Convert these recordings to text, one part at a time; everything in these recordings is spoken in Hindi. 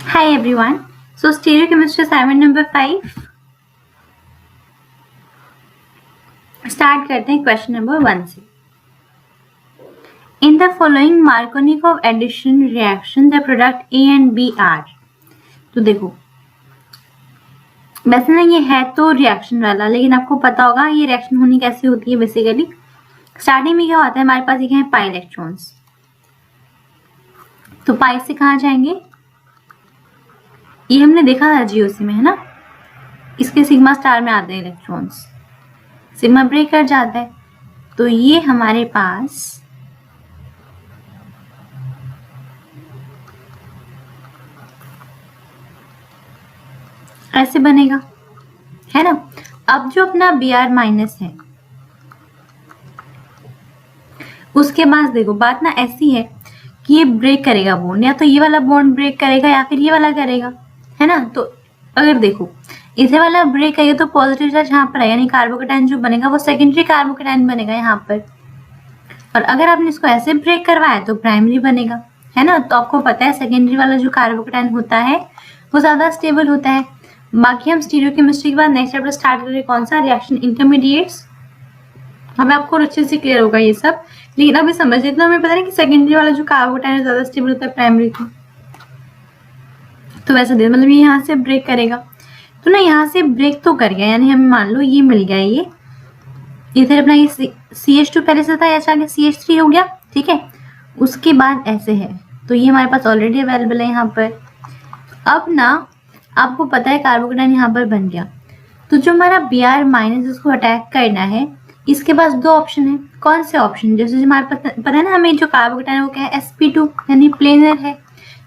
Hi everyone. So stereochemistry assignment number 5. Start करते हैं क्वेश्चन नंबर 1 से. In the following Markovnikov addition reaction the product A and B are. तो देखो वैसे ना ये है तो रिएक्शन वाला, लेकिन आपको पता होगा ये रिएक्शन होनी कैसे होती है. बेसिकली स्टार्टिंग में क्या होता है, हमारे पास ये है पाई इलेक्ट्रॉन्स. तो पाई से कहाँ जाएंगे, ये हमने देखा था जीओसी में, है ना. इसके सिग्मा स्टार में आते हैं इलेक्ट्रॉन्स, सिग्मा ब्रेक कर जाता है. तो ये हमारे पास ऐसे बनेगा, है ना. अब जो अपना Br माइनस है उसके बाद देखो बात ना ऐसी है कि ये ब्रेक करेगा बॉन्ड, या तो ये वाला बॉन्ड ब्रेक करेगा या फिर ये वाला करेगा, है ना. तो अगर देखो इसे वाला ब्रेक करेगा तो पॉजिटिव चार्ज यहाँ पर है, यानी कार्बोकेटाइन जो बनेगा वो सेकेंडरी कार्बोकेटाइन बनेगा यहाँ पर. और अगर आपने इसको ऐसे ब्रेक करवाया तो प्राइमरी बनेगा, है ना. तो आपको पता है सेकेंडरी वाला जो कार्बोकेटाइन होता है वो ज़्यादा स्टेबल होता है. बाकी हम स्टीरियोकेमिस्ट्री के बाद नेक्स्ट चैप्टर स्टार्ट करेंगे, कौन सा, रिएक्शन इंटरमीडिएट्स. हमें आपको अच्छे से क्लियर होगा ये सब, लेकिन अभी समझ लेते हमें पता है कि सेकेंडरी वाला जो कार्बोकेटाइन ज़्यादा स्टेबल होता है प्राइमरी को. तो वैसे दे मतलब ये यहाँ से ब्रेक करेगा, तो ना यहाँ से ब्रेक तो कर गया, यानी हमें मान लो ये मिल गया. ये इधर अपना ये CH2 पहले से था, ऐसा आगे CH3 हो गया, ठीक है. उसके बाद ऐसे है, तो ये हमारे पास ऑलरेडी अवेलेबल है यहाँ पर. अब ना आपको पता है कार्बोकेटाइन यहाँ पर बन गया, तो जो हमारा Br माइनस इसको अटैक करना है, इसके पास दो ऑप्शन है. कौन से ऑप्शन, जैसे हमारे पता है ना हमें जो कार्बोकेटाइन है वो क्या है, sp2 यानी प्लेनर है.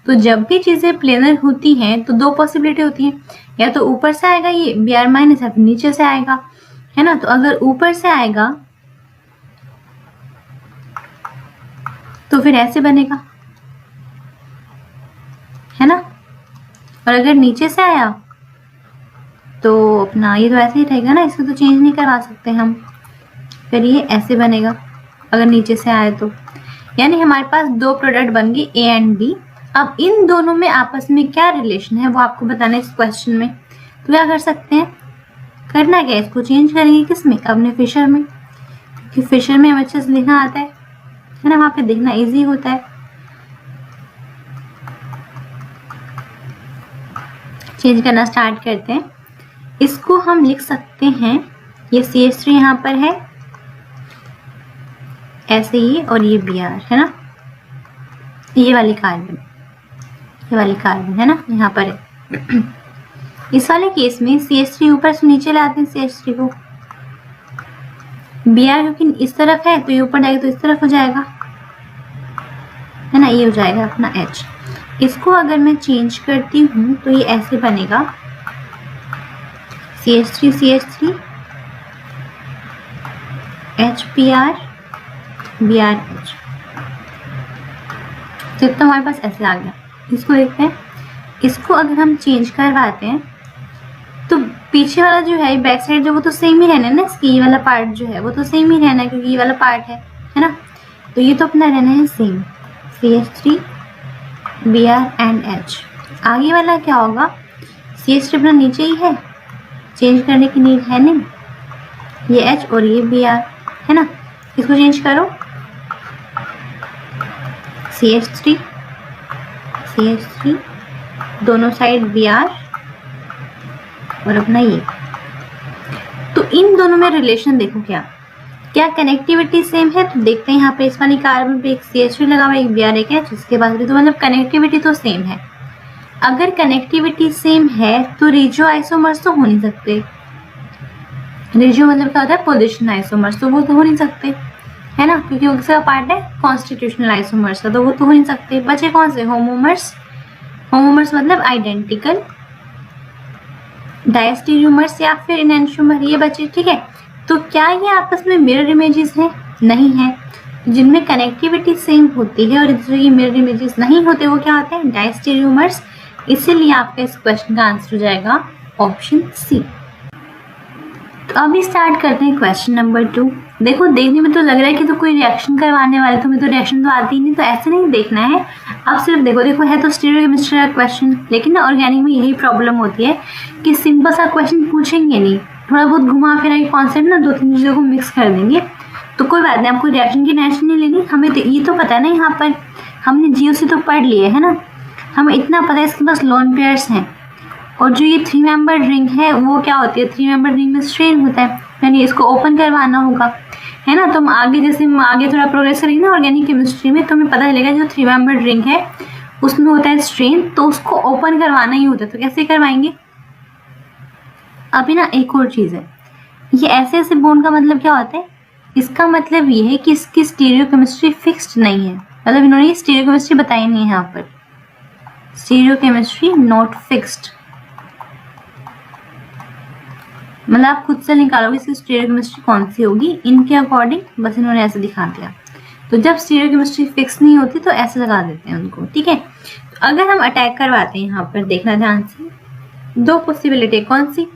तो जब भी चीज़ें प्लेनर होती हैं तो दो पॉसिबिलिटी होती हैं, या तो ऊपर से आएगा ये Br माइनस या फिर नीचे से आएगा, है ना. तो अगर ऊपर से आएगा तो फिर ऐसे बनेगा, है ना. और अगर नीचे से आया तो अपना ये तो ऐसे ही रहेगा ना, इसको तो चेंज नहीं करवा सकते हम. फिर ये ऐसे बनेगा अगर नीचे से आए तो, यानी हमारे पास दो प्रोडक्ट बन गए A एंड B. अब इन दोनों में आपस में क्या रिलेशन है वो आपको बताना है इस क्वेश्चन में. तो क्या कर सकते हैं, करना क्या, इसको चेंज करेंगे किस में, अपने फिशर में, क्योंकि फिशर में हमें अच्छे से लिखना आता है ना, वहाँ पे देखना इजी होता है. चेंज करना स्टार्ट करते हैं. इसको हम लिख सकते हैं, ये CH3 यहाँ पर है ऐसे ही, और ये Br है ना, ये वाली कार्बन है ना यहाँ पर है. इस वाले केस में CH3 ऊपर से नीचे लाते हैं, CH3 को. Br क्योंकि इस तरफ है तो ये ऊपर जाएगा तो इस तरफ हो जाएगा, है ना, ये हो जाएगा अपना H. इसको अगर मैं चेंज करती हूँ तो ये ऐसे बनेगा, CH3 HBr BrH. तो इतना हमारे पास ऐसे आ गया. इसको देखते हैं, इसको अगर हम चेंज करवाते हैं तो पीछे वाला जो है बैक साइड जो वो तो सेम ही रहना है ना, इसकी ये वाला पार्ट जो है वो तो सेम ही रहना है क्योंकि ये वाला पार्ट है ना. तो ये तो अपना रहना है same, CH3 Br and H. आगे वाला क्या होगा, CH3 अपना नीचे ही है, चेंज करने की नीड है नहीं, ये H और ये Br है ना. इसको चेंज करो, CH3 दोनों साइड Br और अपना ये. तो इन दोनों में रिलेशन देखो क्या कनेक्टिविटी सेम है. तो देखते हैं यहाँ पे इस वाली कार्बन पे एक CH3 लगा हुआ, एक Br एक H, इसके बाद भी तो मतलब कनेक्टिविटी तो सेम है. अगर कनेक्टिविटी सेम है तो रेजियो आइसोमर्स तो हो नहीं सकते. रेजियो मतलब क्या होता है, पोजीशन आइसोमर्स, तो वो तो हो नहीं सकते, है ना, क्योंकि उसका पार्ट है कॉन्स्टिट्यूशनल आइसोमर्स का, तो वो तो हो नहीं सकते. बचे कौन से, होमोमर्स मतलब आइडेंटिकल, डायस्टीरियोमर्स या फिर एनेंटियोमर, ये बचे, ठीक है. तो क्या ये आपस में मिरर इमेजेस हैं, नहीं है. जिनमें कनेक्टिविटी सेम होती है और दूसरे की मिरर इमेजेस नहीं होते वो क्या होते हैं, डायस्टीरियोमर्स. इसीलिए आपका इस क्वेश्चन का आंसर हो जाएगा ऑप्शन C. तो अभी स्टार्ट करते हैं क्वेश्चन नंबर 2। देखो देखने में तो लग रहा है कि तो कोई रिएक्शन करवाने वाले, तुम्हें तो रिएक्शन तो आती ही नहीं, तो ऐसे नहीं देखना है। अब सिर्फ देखो, देखो है तो स्टीरियोकेमिस्ट्री का क्वेश्चन, लेकिन ना ऑर्गेनिक में यही प्रॉब्लम होती है कि सिंपल सा क्वेश्चन पूछेंगे नहीं, थोड़ा बहुत घुमा फिरा के कॉन्सेप्ट ना 2-3 चीज़ों को मिक्स कर देंगे। तो कोई बात नहीं, आपको रिएक्शन की टेंशन नहीं लेनी। हमें तो ये तो पता है ना, यहाँ पर हमने जीओसी तो पढ़ लिए है ना, हमें इतना पता है इसके पास लोन पेयर्स हैं। और जो ये 3 मेंबर रिंग है वो क्या होती है, 3 मेंबर रिंग में स्ट्रेन होता है, यानी इसको ओपन करवाना होगा, है ना। तो हम आगे जैसे हम आगे थोड़ा प्रोग्रेस करेंगे ना ऑर्गेनिक केमिस्ट्री में, तो हमें पता चलेगा जो 3 मेंबर रिंग है उसमें होता है स्ट्रेन, तो उसको ओपन करवाना ही होता है। तो कैसे करवाएंगे। अभी ना एक और चीज़ है, ये ऐसे ऐसे बॉन्ड का मतलब क्या होता है, इसका मतलब ये है कि इसकी स्टीरियोकेमिस्ट्री फिक्स्ड नहीं है, मतलब इन्होंने ये स्टीरियोकेमिस्ट्री बताई नहीं है यहाँ पर, स्टीरियोकेमिस्ट्री नॉट फिक्स्ड, मतलब आप खुद से निकालोगे इसकी स्टीरियोकेमिस्ट्री कौन सी होगी इनके अकॉर्डिंग, बस इन्होंने ऐसे दिखा दिया। तो जब स्टीरियोकेमिस्ट्री फिक्स नहीं होती तो ऐसे लगा देते हैं उनको, ठीक है। तो अगर हम अटैक करवाते हैं, यहाँ पर देखना ध्यान से, 2 पॉसिबिलिटी, कौन सी,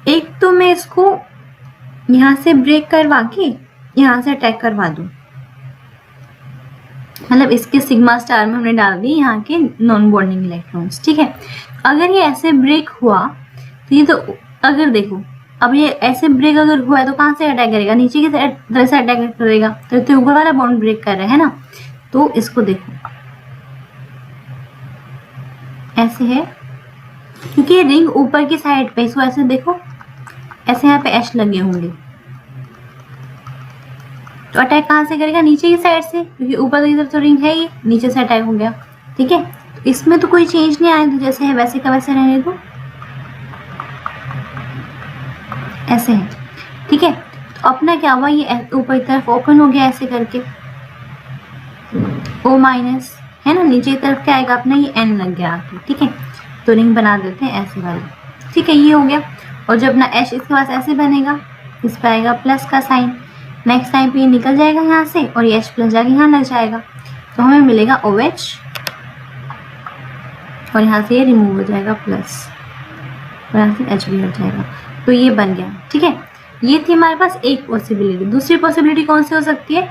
एक तो मैं इसको यहाँ से ब्रेक करवा के यहाँ से अटैक करवा दूँ, मतलब इसके सिग्मा स्टार में हमने डाल दी यहाँ के नॉन बॉन्डिंग इलेक्ट्रॉन्स, ठीक है। अगर ये ऐसे ब्रेक हुआ तो ये तो, अगर देखो अब ये ऐसे ब्रेक अगर हुआ है तो कहाँ से अटैक करेगा, नीचे की तरह से अटैक करेगा, तो ऊपर वाला बॉन्ड ब्रेक कर रहा है ना। तो इसको देखो ऐसे है, क्योंकि ये रिंग ऊपर की साइड पे, इसको ऐसे देखो, ऐसे यहाँ पे एच लगे होंगे, तो अटैक कहाँ से करेगा, नीचे की साइड से, क्योंकि ऊपर की तरफ तो रिंग है, ये नीचे से अटैक हो गया, ठीक है। तो इसमें तो कोई चेंज नहीं आया, तो जैसे है वैसे का वैसे रहने दो, ऐसे है, ठीक है। तो अपना क्या हुआ, ये ऊपर की तरफ ओपन हो गया ऐसे करके, O माइनस है ना, नीचे की तरफ क्या आएगा अपना, ये N लग गया आके, ठीक है। तो रिंग बना देते हैं ऐसे वाली, ठीक है, ये हो गया। और जब ना H इसके पास ऐसे बनेगा, इस पर आएगा प्लस का साइन, नेक्स्ट टाइम पे ये निकल जाएगा यहाँ से और ये H प्लस जाके यहाँ लग जाएगा, तो हमें मिलेगा OH, और यहाँ से ये रिमूव हो जाएगा प्लस, और यहाँ से H भी हट जाएगा, तो ये बन गया, ठीक है। ये थी हमारे पास एक पॉसिबिलिटी। दूसरी पॉसिबिलिटी कौन सी हो सकती है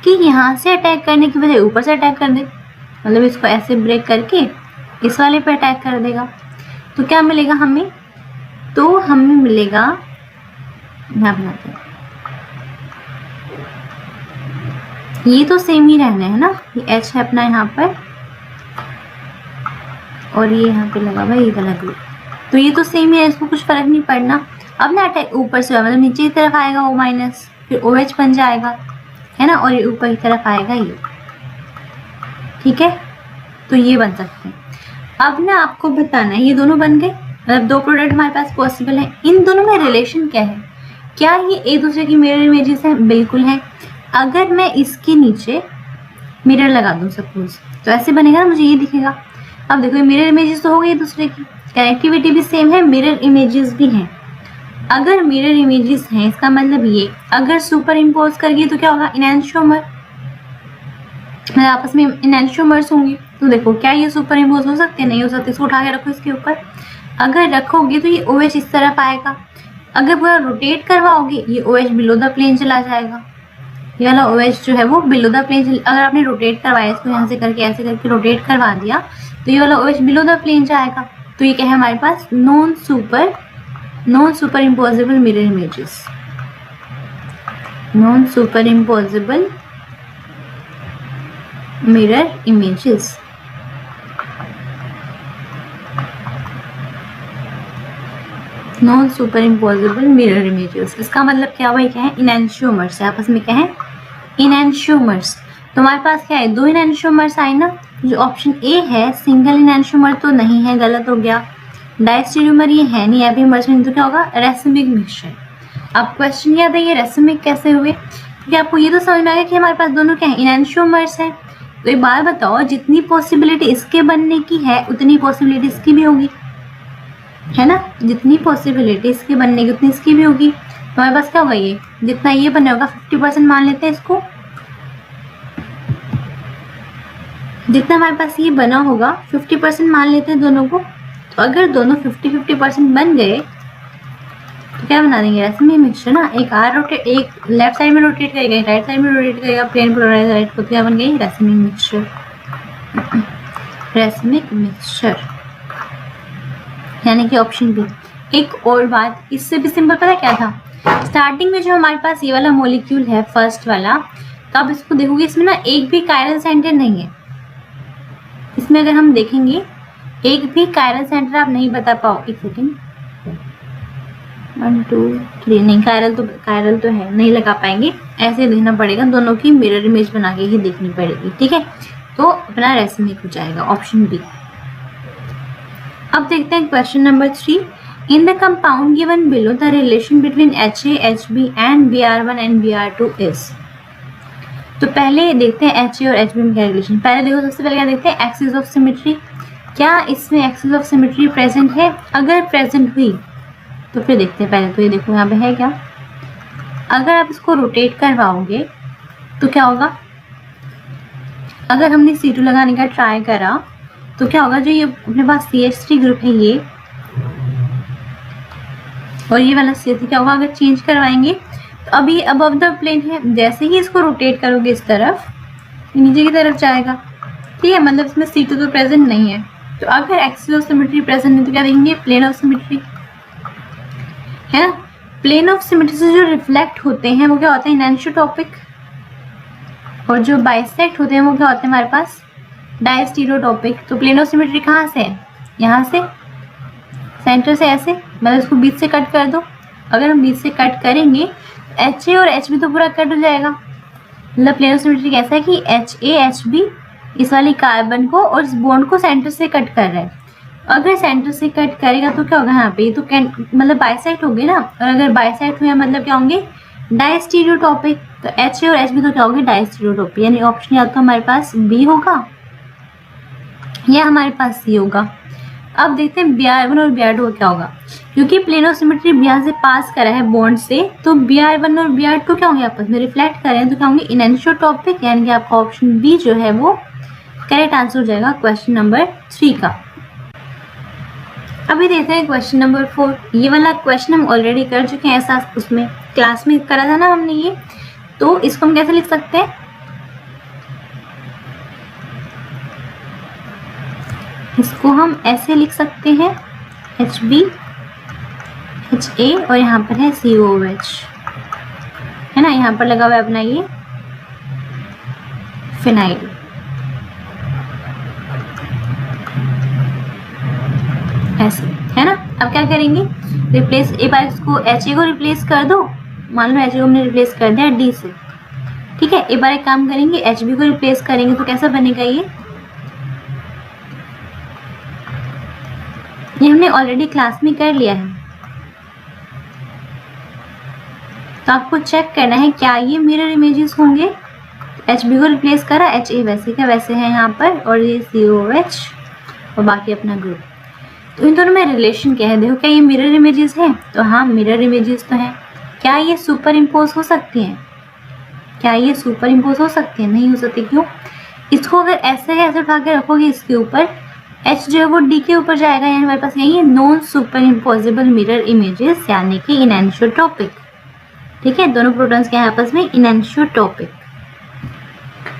कि यहाँ से अटैक करने की बजाय ऊपर से अटैक कर दे, मतलब इसको ऐसे ब्रेक करके इस वाले पे अटैक कर देगा, तो क्या मिलेगा हमें, तो हमें मिलेगा, यहाँ बनाते हैं, ये तो सेम ही रहना है ना, ये H है अपना यहाँ पर, और ये यहाँ पे लगा हुआ, ये गलत ग्रुप, तो ये तो सेम ही है, इसको कुछ फर्क नहीं पड़ना। अब ना अटैक ऊपर से मतलब नीचे की तरफ आएगा O माइनस, फिर OH बन जाएगा, है ना, और ये ऊपर की तरफ आएगा ये, ठीक है। तो ये बन सकते हैं। अब ना आपको बताना है, ये दोनों बन गए, मतलब 2 प्रोडक्ट हमारे पास पॉसिबल है, इन दोनों में रिलेशन क्या है, क्या ये एक दूसरे की मिरर इमेजेस हैं, बिल्कुल है। अगर मैं इसके नीचे मिरर लगा दूँ सपोज, तो ऐसे बनेगा ना, मुझे ये दिखेगा। अब देखो ये मिरर इमेजेस तो हो गई एक दूसरे की, कनेक्टिविटी भी सेम है, मिरर इमेजेस भी हैं। अगर मिरर इमेजेस हैं इसका मतलब ये, अगर सुपर इम्पोज करिए तो क्या होगा, इनैंशियोमर, मतलब आपस में इनैंशियोमर्स होंगे। तो देखो क्या ये सुपर इम्पोज हो सकते हैं, नहीं हो सकते, इसको उठा के रखो इसके ऊपर, अगर रखोगे तो ये OH इस तरफ आएगा, अगर पूरा रोटेट करवाओगे ये OH बिलो द प्लेन चला जाएगा, ये वाला OH जो है वो बिलो द प्लेन, अगर आपने रोटेट करवाया इसको यहाँ से करके ऐसे करके रोटेट करवा दिया तो ये वाला OH बिलो द प्लेन जाएगा। तो ये क्या है हमारे पास, non superimposable mirror images, non superimposable mirror images. Non superimposable mirror images, इसका मतलब क्या हुआ, क्या है, इनैंशियोमर्स है, आपस में क्या है, इनैंशियोमर्स। तो हमारे पास क्या है, 2 इनैंशियोमर्स आए ना, जो ऑप्शन ए है सिंगल इनैंशियोमर तो नहीं है, गलत हो गया, डायस्टेरियोमर ये है नहीं, अभी मर्ज में तो क्या होगा, रेसिमिक मिक्सचर। अब क्वेश्चन याद है ये रेसिमिक कैसे हुए, क्योंकि आपको ये तो समझ में आ गया कि हमारे पास दोनों क्या है, इनैंशियोमर्स है। तो एक बार बताओ, जितनी पॉसिबिलिटी इसके बनने की है उतनी पॉसिबिलिटी इसकी भी होगी, है ना, जितनी पॉसिबिलिटी इसके बनने की उतनी इसकी भी होगी। तो हमारे पास क्या होगा, ये जितना ये बने होगा 50% मान लेते हैं इसको, जितना हमारे पास ये बना होगा 50% मान लेते हैं दोनों को। तो अगर दोनों 50-50% बन गए तो क्या बना देंगे, रेसिमिक मिक्सचर ना, एक एक लेफ्ट साइड में रोटेट करेगा, एक राइट साइड में रोटेट करेगा, प्लेन पोलराइज्ड को, क्या बन गई, रेसिमिक मिक्सचर। रेसिमिक मिक्सचर यानी कि ऑप्शन बी। एक और बात, इससे भी सिंपल पता क्या था, स्टार्टिंग में जो हमारे पास ये वाला मॉलिक्यूल है फर्स्ट वाला, तो आप इसको देखोगे इसमें ना एक भी कायरल सेंटर नहीं है। इसमें अगर हम देखेंगे एक भी कायरल सेंटर आप नहीं बता पाओ, एक सेकेंड, 1 2 3 नहीं, कायरल तो है, नहीं लगा पाएंगे, ऐसे देखना पड़ेगा, दोनों की मिरर इमेज बना के ही देखनी पड़ेगी, ठीक है। तो अपना रेसिमिक हो जाएगा ऑप्शन बी। अब देखते हैं question number 3। In the compound given below the relation between HA, HB and Br1 and Br2 is. तो पहले देखते हैं HA और HB में क्या रिलेशन। पहले देखो, सबसे पहले क्या देखते हैं, एक्सिस ऑफ सिमेट्री। क्या इसमें एक्सिस ऑफ सिमेट्री प्रेजेंट है? अगर प्रेजेंट हुई तो फिर देखते हैं। पहले तो ये देखो यहाँ पे है क्या, अगर आप इसको रोटेट करवाओगे तो क्या होगा, अगर हमने C2 लगाने का ट्राई करा तो क्या होगा, जो ये अपने पास CH3 ग्रुप है ये और ये वाला CH3 क्या होगा, अगर चेंज करवाएंगे तो अभी अबव द प्लेन है, जैसे ही इसको रोटेट करोगे इस तरफ, नीचे की तरफ जाएगा, ठीक है, मतलब इसमें C2 तो प्रेजेंट नहीं है। तो अगर एक्सिस ऑफ सिमेट्री प्रेजेंट है तो क्या देखेंगे, प्लेन ऑफ सिमेट्री है ना। प्लेन ऑफ सिमेट्री से जो रिफ्लेक्ट होते हैं वो क्या होता है, इनएनिसोटॉपिक, और जो बाइसेक्ट होते हैं वो क्या होते हैं हमारे पास, डायस्टीरियोटॉपिक। तो प्लेन ऑफ सिमेट्री कहाँ से है, यहाँ से, सेंटर से ऐसे, मतलब इसको बीच से कट कर दो। अगर हम बीच से कट करेंगे तो HA और HB तो पूरा कट हो जाएगा। मतलब प्लेन ऑफ सिमेट्री कैसा है कि HA HB इस वाली कार्बन को और इस बॉन्ड को सेंटर से कट कर रहा है। अगर सेंटर से कट करेगा तो क्या होगा, यहाँ पे तो मतलब बाइसेक्ट होंगे ना, और अगर बाइसेक्ट हुए मतलब क्या होंगे, डायस्टीरियोटॉपिक। तो HA और HB तो क्या होंगे, डायस्टीरियोटॉपिक। यानी ऑप्शन या तो हमारे पास बी होगा या हमारे पास सी होगा। अब देखते हैं Br1 और Br2 क्या होगा, क्योंकि प्लेन ऑफ सिमेट्री यहाँ से पास करा है बॉन्ड से, तो Br1 और Br2 क्या होंगे, आपस में रिफ्लेक्ट कर रहे हैं, तो क्या होंगे, इनएनिसोटॉपिक। यानी कि आपका ऑप्शन बी जो है वो करेक्ट आंसर हो जाएगा क्वेश्चन नंबर 3 का। अभी देखते हैं क्वेश्चन नंबर 4। ये वाला क्वेश्चन हम ऑलरेडी कर चुके हैं, ऐसा उसमें क्लास में करा था ना हमने ये, तो इसको हम कैसे लिख सकते हैं, इसको हम ऐसे लिख सकते हैं, HB HA और यहाँ पर है COOH, है ना, यहाँ पर लगा हुआ है अपना ये फिनाइल। ऐसे है ना। अब क्या करेंगे, रिप्लेस, एक बार इसको HA को रिप्लेस कर दो, मान लो HA को हमने रिप्लेस कर दिया D से, ठीक है। एक बार एक काम करेंगे, HB को रिप्लेस करेंगे तो कैसा बनेगा, ये हमने ऑलरेडी क्लास में कर लिया है, तो आपको चेक करना है क्या ये मिरर इमेजेस होंगे। HB को रिप्लेस करा, HA वैसे क्या वैसे है यहाँ पर, और ये COH और बाकी अपना ग्रुप। तो इन दोनों में रिलेशन क्या है, देखो क्या ये मिरर इमेजेस हैं, तो हाँ मिरर इमेजेस तो हैं। क्या ये सुपर इम्पोज हो सकती हैं, क्या ये सुपर इम्पोज हो सकती है, नहीं हो सकती। क्यों, इसको अगर ऐसे ऐसे उठा के रखोगे इसके ऊपर, H जो है वो D के ऊपर जाएगा, यानी हमारे पास यही है non super imposable mirror images, यानी कि इनएनिसोटॉपिक, ठीक है। दोनों प्रोटॉन्स के आपस में इनएनिसोटॉपिक।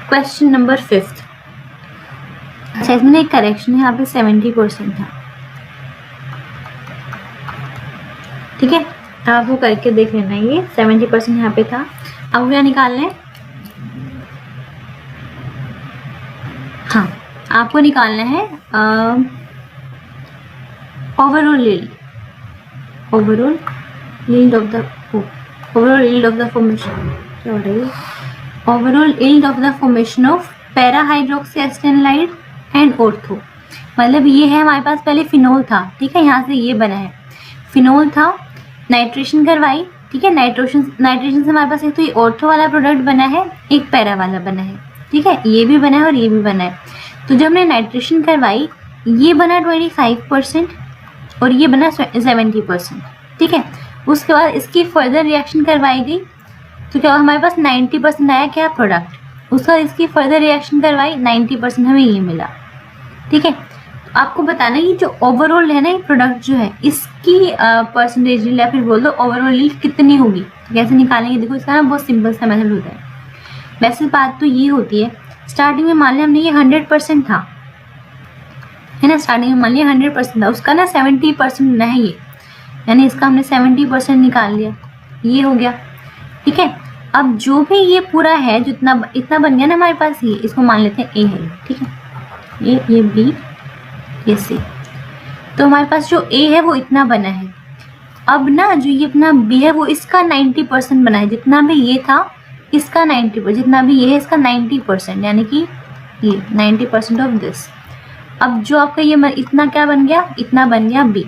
Question number 5। अच्छा, इसमें एक करेक्शन है, यहाँ पे 70% था, ठीक है, आप वो करके देख लेना, ये 70% यहाँ पे था। अब क्या निकालना है, हाँ आपको निकालना है overall yield, overall yield of the formation, क्या हो रही है, overall yield of the formation of para hydroxy acetyl and ortho. मतलब ये है हमारे पास, पहले फिनोल था, ठीक है, यहाँ से ये बना है, फिनोल था, नाइट्रेशन करवाई, ठीक है, नाइट्रेशन से हमारे पास एक तो ये ऑर्थो वाला प्रोडक्ट बना है, एक पैरा वाला बना है, ठीक है, ये भी बना है और ये भी बना है। तो जब हमने नाइट्रेशन करवाई, ये बना 25% और ये बना 70%, ठीक है। उसके बाद इसकी फर्दर रिएक्शन करवाई गई, तो क्या हमारे पास 90% आया क्या प्रोडक्ट, उसका इसकी फर्दर रिएक्शन करवाई, 90% हमें ये मिला, ठीक है। आपको बताना ये जो ओवरऑल है ना ये प्रोडक्ट जो है इसकी परसेंटेज या फिर बोल दो ओवरऑल यील्ड कितनी होगी। तो कैसे निकालेंगे, देखो इसका ना बहुत सिंपल सा मेथड होता है। वैसे बात तो ये होती है, स्टार्टिंग में मान लिया हमने ये 100% था, है ना, स्टार्टिंग में मान लिया 100% था, उसका ना 70% है ये, यानी इसका हमने 70% निकाल लिया, ये हो गया। ठीक है, अब जो भी ये पूरा है जितना इतना बन गया ना हमारे पास, ये इसको मान लेते हैं ए है। ठीक है, ये बी, ये सी, तो हमारे पास जो ए है वो इतना बना है। अब ना जो ये अपना बी है वो इसका 90% बना है, जितना भी ये था इसका 90%, जितना भी ये है इसका 90%, यानी कि ये 90% ऑफ दिस। अब जो आपका ये इतना क्या बन गया, इतना बन गया बी।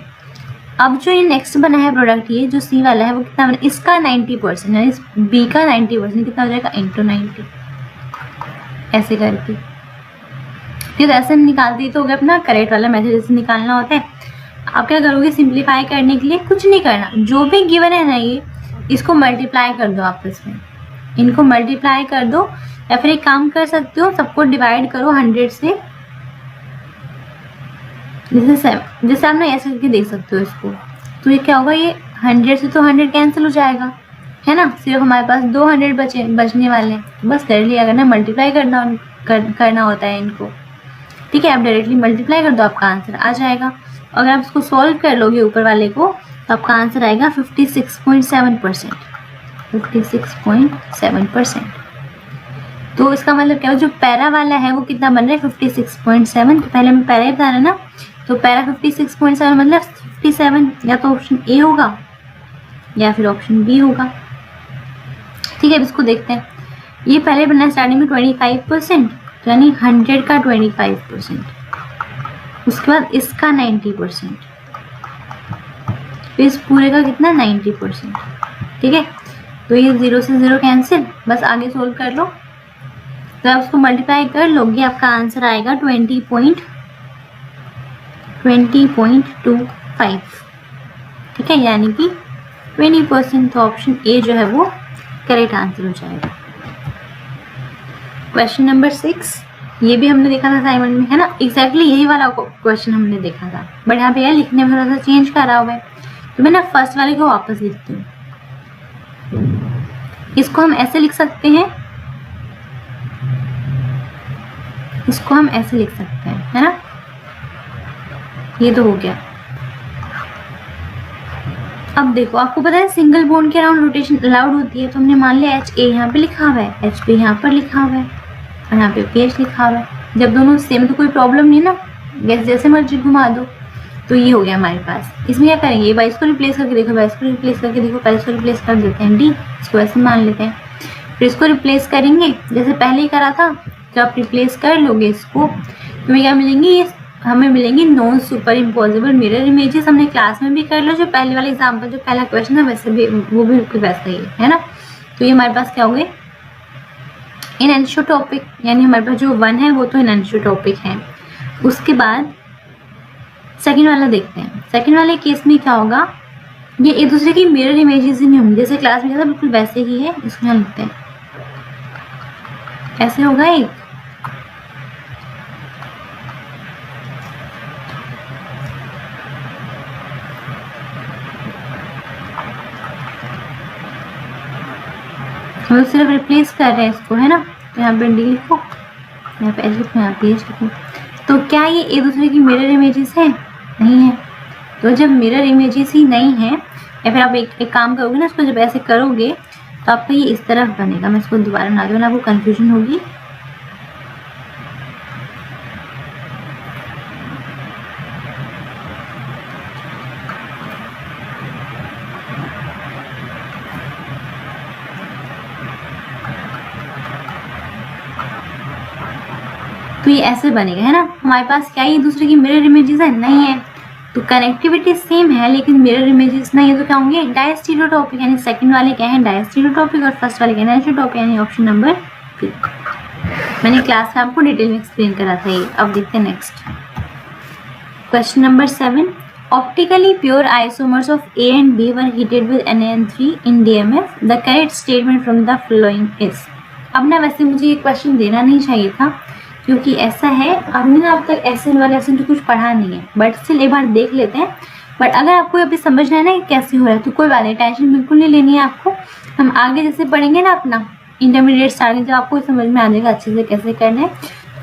अब जो ये नेक्स्ट बना है प्रोडक्ट, ये जो सी वाला है वो कितना बना, इसका 90%, यानी इस बी का 90% कितना हो जाएगा, इंटू 90, ऐसे करके। फिर ऐसे निकालती तो हो गया अपना करेक्ट वाला मेथड, जैसे निकालना होता है। आप क्या करोगे, सिंप्लीफाई करने के लिए कुछ नहीं करना, जो भी गिवन है ना ये इसको मल्टीप्लाई कर दो आपस में, इनको मल्टीप्लाई कर दो, या फिर एक काम कर सकते हो सबको डिवाइड करो 100 से, जैसे आप ना ऐसे करके देख सकते हो इसको। तो ये क्या होगा, ये 100 से तो 100 कैंसिल हो जाएगा, है ना, सिर्फ हमारे पास 200 बचने वाले हैं। बस कर लिया करना, मल्टीप्लाई करना होता है इनको। ठीक है, आप डायरेक्टली मल्टीप्लाई कर दो, आपका आंसर आ जाएगा। अगर आप इसको सॉल्व कर लोगे ऊपर वाले को तो आपका आंसर आएगा 56.7%, 56.7%। तो इसका मतलब क्या है, जो पैरा वाला है वो कितना बन रहा है, 56.7। तो पहले मैं पैरा ही बता रहा ना, तो पैरा 56.7 मतलब 57, या तो ऑप्शन ए होगा या फिर ऑप्शन बी होगा। ठीक है, अब इसको देखते हैं। ये पहले बना स्टार्टिंग में 25%, यानी 100 का 25%, उसके बाद इसका 90%, फिर इस पूरे का कितना 90%। ठीक है, तो ये 0 से 0 कैंसिल, बस आगे सोल्व कर लो। तो आप उसको मल्टीप्लाई कर लोगे, आपका आंसर आएगा 20.25। ठीक है, यानी कि 20%। तो ऑप्शन ए जो है वो करेक्ट आंसर हो जाएगा। क्वेश्चन नंबर 6, ये भी हमने देखा था असाइनमेंट में, है ना, एग्जैक्टली यही वाला क्वेश्चन हमने देखा था, बट यहाँ पे यार लिखने में थोड़ा सा चेंज करा हुआ है। तो मैं ना फर्स्ट वाले को वापस लिखती हूँ। इसको हम ऐसे लिख सकते हैं, इसको हम ऐसे लिख सकते हैं, है ना, ये तो हो गया। अब देखो, आपको पता है सिंगल बॉन्ड के अराउंड रोटेशन अलाउड होती है, तो हमने मान लिया एच ए यहाँ पे लिखा हुआ है, एच पी यहाँ पर लिखा हुआ है, और यहाँ पे पी एच लिखा हुआ है। जब दोनों सेम तो कोई प्रॉब्लम नहीं ना, जैसे मर्जी घुमा दो। तो ये हो गया हमारे पास। इसमें क्या करेंगे, बाईस को रिप्लेस करके देखो, बाईस को रिप्लेस करके देखो, पहले इसको रिप्लेस कर देते हैं डी, इसको ऐसे मान लेते हैं। फिर इसको रिप्लेस करेंगे जैसे पहले ही करा था। जब आप रिप्लेस कर लोगे इसको, तुम्हें क्या मिलेंगे, ये हमें मिलेंगे non super impossible mirror images. हमने क्लास में भी कर लो, जो पहले वाला एग्जाम्पल, जो पहला क्वेश्चन है वैसे भी वो भी वैसा ही है ना। तो ये हमारे पास क्या हो गए, इन एनिसोटॉपिक, यानी हमारे पास जो 1 है वो तो इन एनिसोटॉपिक है। उसके बाद सेकंड वाला देखते हैं। सेकंड वाले केस में क्या होगा, ये एक दूसरे की मिरर इमेजेस ही नहीं होंगी, जैसे क्लास में था बिल्कुल वैसे ही है। इसको यहाँ लिखते हैं, ऐसे होगा एक। हम सिर्फ रिप्लेस कर रहे हैं इसको, है ना। तो यहाँ पे डी लिखो, यहाँ पे एच लिखो, यहाँ पे एच लिखो। तो क्या ये एक दूसरे की मिरर इमेजेस हैं, नहीं है। तो जब मिरर इमेजेस ही नहीं है, या फिर आप एक काम करोगे ना, इसको जब ऐसे करोगे तो आपका ये इस तरफ बनेगा। मैं इसको दोबारा बना दूँ ना, आपको कन्फ्यूजन होगी। तो ये ऐसे बनेगा, है ना। हमारे पास क्या ये दूसरे की मिरर इमेजेस है, नहीं है। तो कनेक्टिविटी सेम है लेकिन मिरर इमेजेस नहीं है, तो क्या होंगे, डायस्टीरियोटॉपिक। यानी सेकंड वाले क्या है, डायस्टीरियोटॉपिक, और फर्स्ट वाले क्या है, एनिसोटॉपिक, यानी ऑप्शन नंबर बी। मैंने क्लास में आपको डिटेल में एक्सप्लेन करा था ये। अब देखते हैं next question number 7। Optically pure isomers of A and B were heated with NaN3 in DMF. The correct statement from the following is। अब ना वैसे मुझे ये क्वेश्चन देना नहीं चाहिए था, क्योंकि ऐसा है, हमने ना अब तक SN1 SN2 कुछ पढ़ा नहीं है, बट स्टिल एक बार देख लेते हैं। बट अगर आपको अभी समझना है ना कि कैसे हो रहा है तो कोई बात नहीं, टेंशन बिल्कुल नहीं लेनी है आपको। हम आगे जैसे पढ़ेंगे ना अपना इंटरमीडिएट स्टार्टिंग, जब आपको समझ में आ जाएगा अच्छे से कैसे करना है।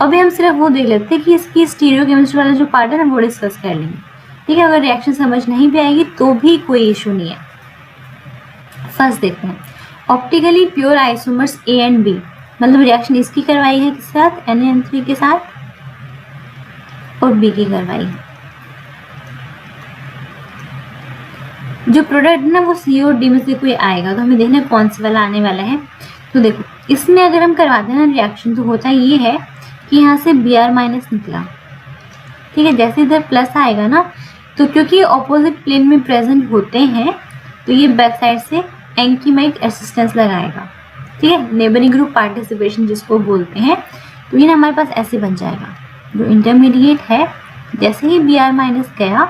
अभी हम सिर्फ वो देख लेते हैं कि इसकी स्टीरियोकेमिस्ट्री वाला जो पार्ट है ना वो डिस्कस कर लेंगे, ठीक है। अगर रिएक्शन समझ नहीं भी आएगी तो भी कोई इशू नहीं है। फर्स्ट देखते हैं, optically pure isomers A and B, मतलब रिएक्शन इसकी करवाई है किसके साथ, NaN3 के साथ, और B की करवाई है। जो प्रोडक्ट ना वो C और D में से कोई आएगा, तो हमें देखना है कौन सा वाला आने वाला है। तो देखो इसमें अगर हम करवाते हैं ना रिएक्शन, तो होता ये है कि यहाँ से Br- निकला, ठीक है। जैसे इधर प्लस आएगा ना, तो क्योंकि ऑपोजिट प्लेन में प्रेजेंट होते हैं तो ये बैक साइड से एंकीमाइक असिस्टेंस लगाएगा, ठीक है, नेबरिंग ग्रुप पार्टिसिपेशन जिसको बोलते हैं। तो ये ना हमारे पास ऐसे बन जाएगा, जो इंटरमीडिएट है जैसे ही Br- गया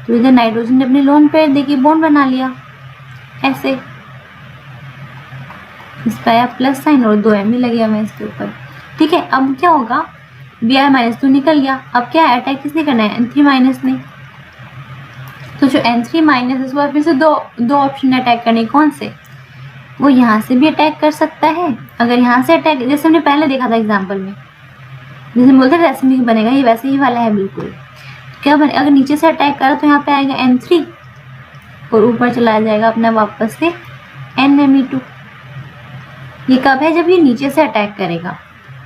तो इधर नाइट्रोजन ने अपने लोन पेयर देखिए बॉन्ड बना लिया ऐसे, इसका आया प्लस साइन और 2 Mi लगे हुए इसके ऊपर, ठीक है। अब क्या होगा, Br- तो निकल गया। अब क्या अटैक किसने करना है, N3- ने। तो जो N3- है उसके फिर से दो ऑप्शन अटैक करने, कौन से, वो यहाँ से भी अटैक कर सकता है। अगर यहाँ से अटैक, जैसे हमने पहले देखा था एग्जाम्पल में, जैसे बोलते हैं रेसिमिक बनेगा, ये वैसे ही वाला है बिल्कुल। क्या बने, अगर नीचे से अटैक करा तो यहाँ पे आएगा N3 और ऊपर चला जाएगा अपना वापस से NMe2। ये कब है, जब ये नीचे से अटैक करेगा।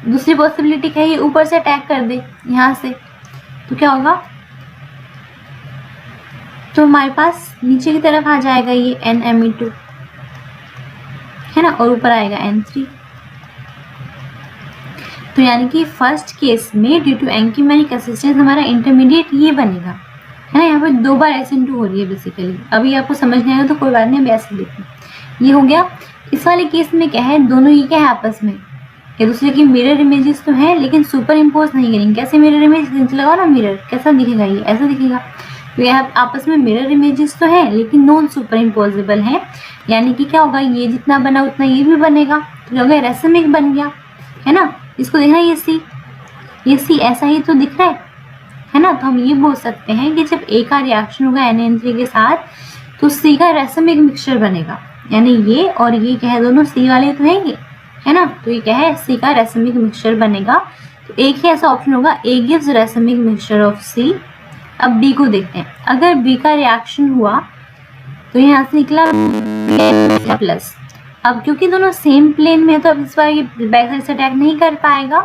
दूसरी पॉसिबिलिटी क्या है, ये ऊपर से अटैक कर दे यहाँ से, तो क्या होगा, तो हमारे पास नीचे की तरफ आ जाएगा ये NMe2, है ना, और ऊपर आएगा N3। तो यानी कि फर्स्ट केस में ड्यू टू एंकीमेनिक असिस्टेंस हमारा इंटरमीडिएट ये बनेगा, है ना। यहाँ पर 2 बार SN2 हो रही है बेसिकली। अभी आपको समझ नहीं आएगा तो कोई बात नहीं, अभी ऐसे देखो, ये हो गया। इस वाले केस में क्या है, दोनों ये क्या है आपस में एक दूसरे की मिरर इमेजेस तो है, लेकिन सुपर इम्पोज नहीं करेंगे। कैसे मिरर इमेज लगाओ ना, मिरर कैसा दिखेगा, ये ऐसा दिखेगा। तो यहाँ आपस में मिरर इमेजेस तो है लेकिन नॉन सुपर इम्पोजेबल है, यानी कि क्या होगा, ये जितना बना उतना ये भी बनेगा, तो क्या होगा, रेसिमिक बन गया, है ना। इसको देखना, ये सी ऐसा ही तो दिख रहा है ना। तो हम ये बोल सकते हैं कि जब A का रिएक्शन होगा NaN3 के साथ तो C का रेसिमिक मिक्सचर बनेगा, यानी ये और ये क्या है, दोनों C वाले तो हैं ये, है ना। तो ये क्या है, C का रेसिमिक मिक्सचर बनेगा। तो एक ही ऐसा ऑप्शन होगा, A gives racemic mixture of C। अब B को देखते हैं, अगर B का रिएक्शन हुआ तो यहाँ से निकला प्लस। अब क्योंकि दोनों सेम प्लेन में है तो अब इस बार ये बैक साइड से अटैक नहीं कर पाएगा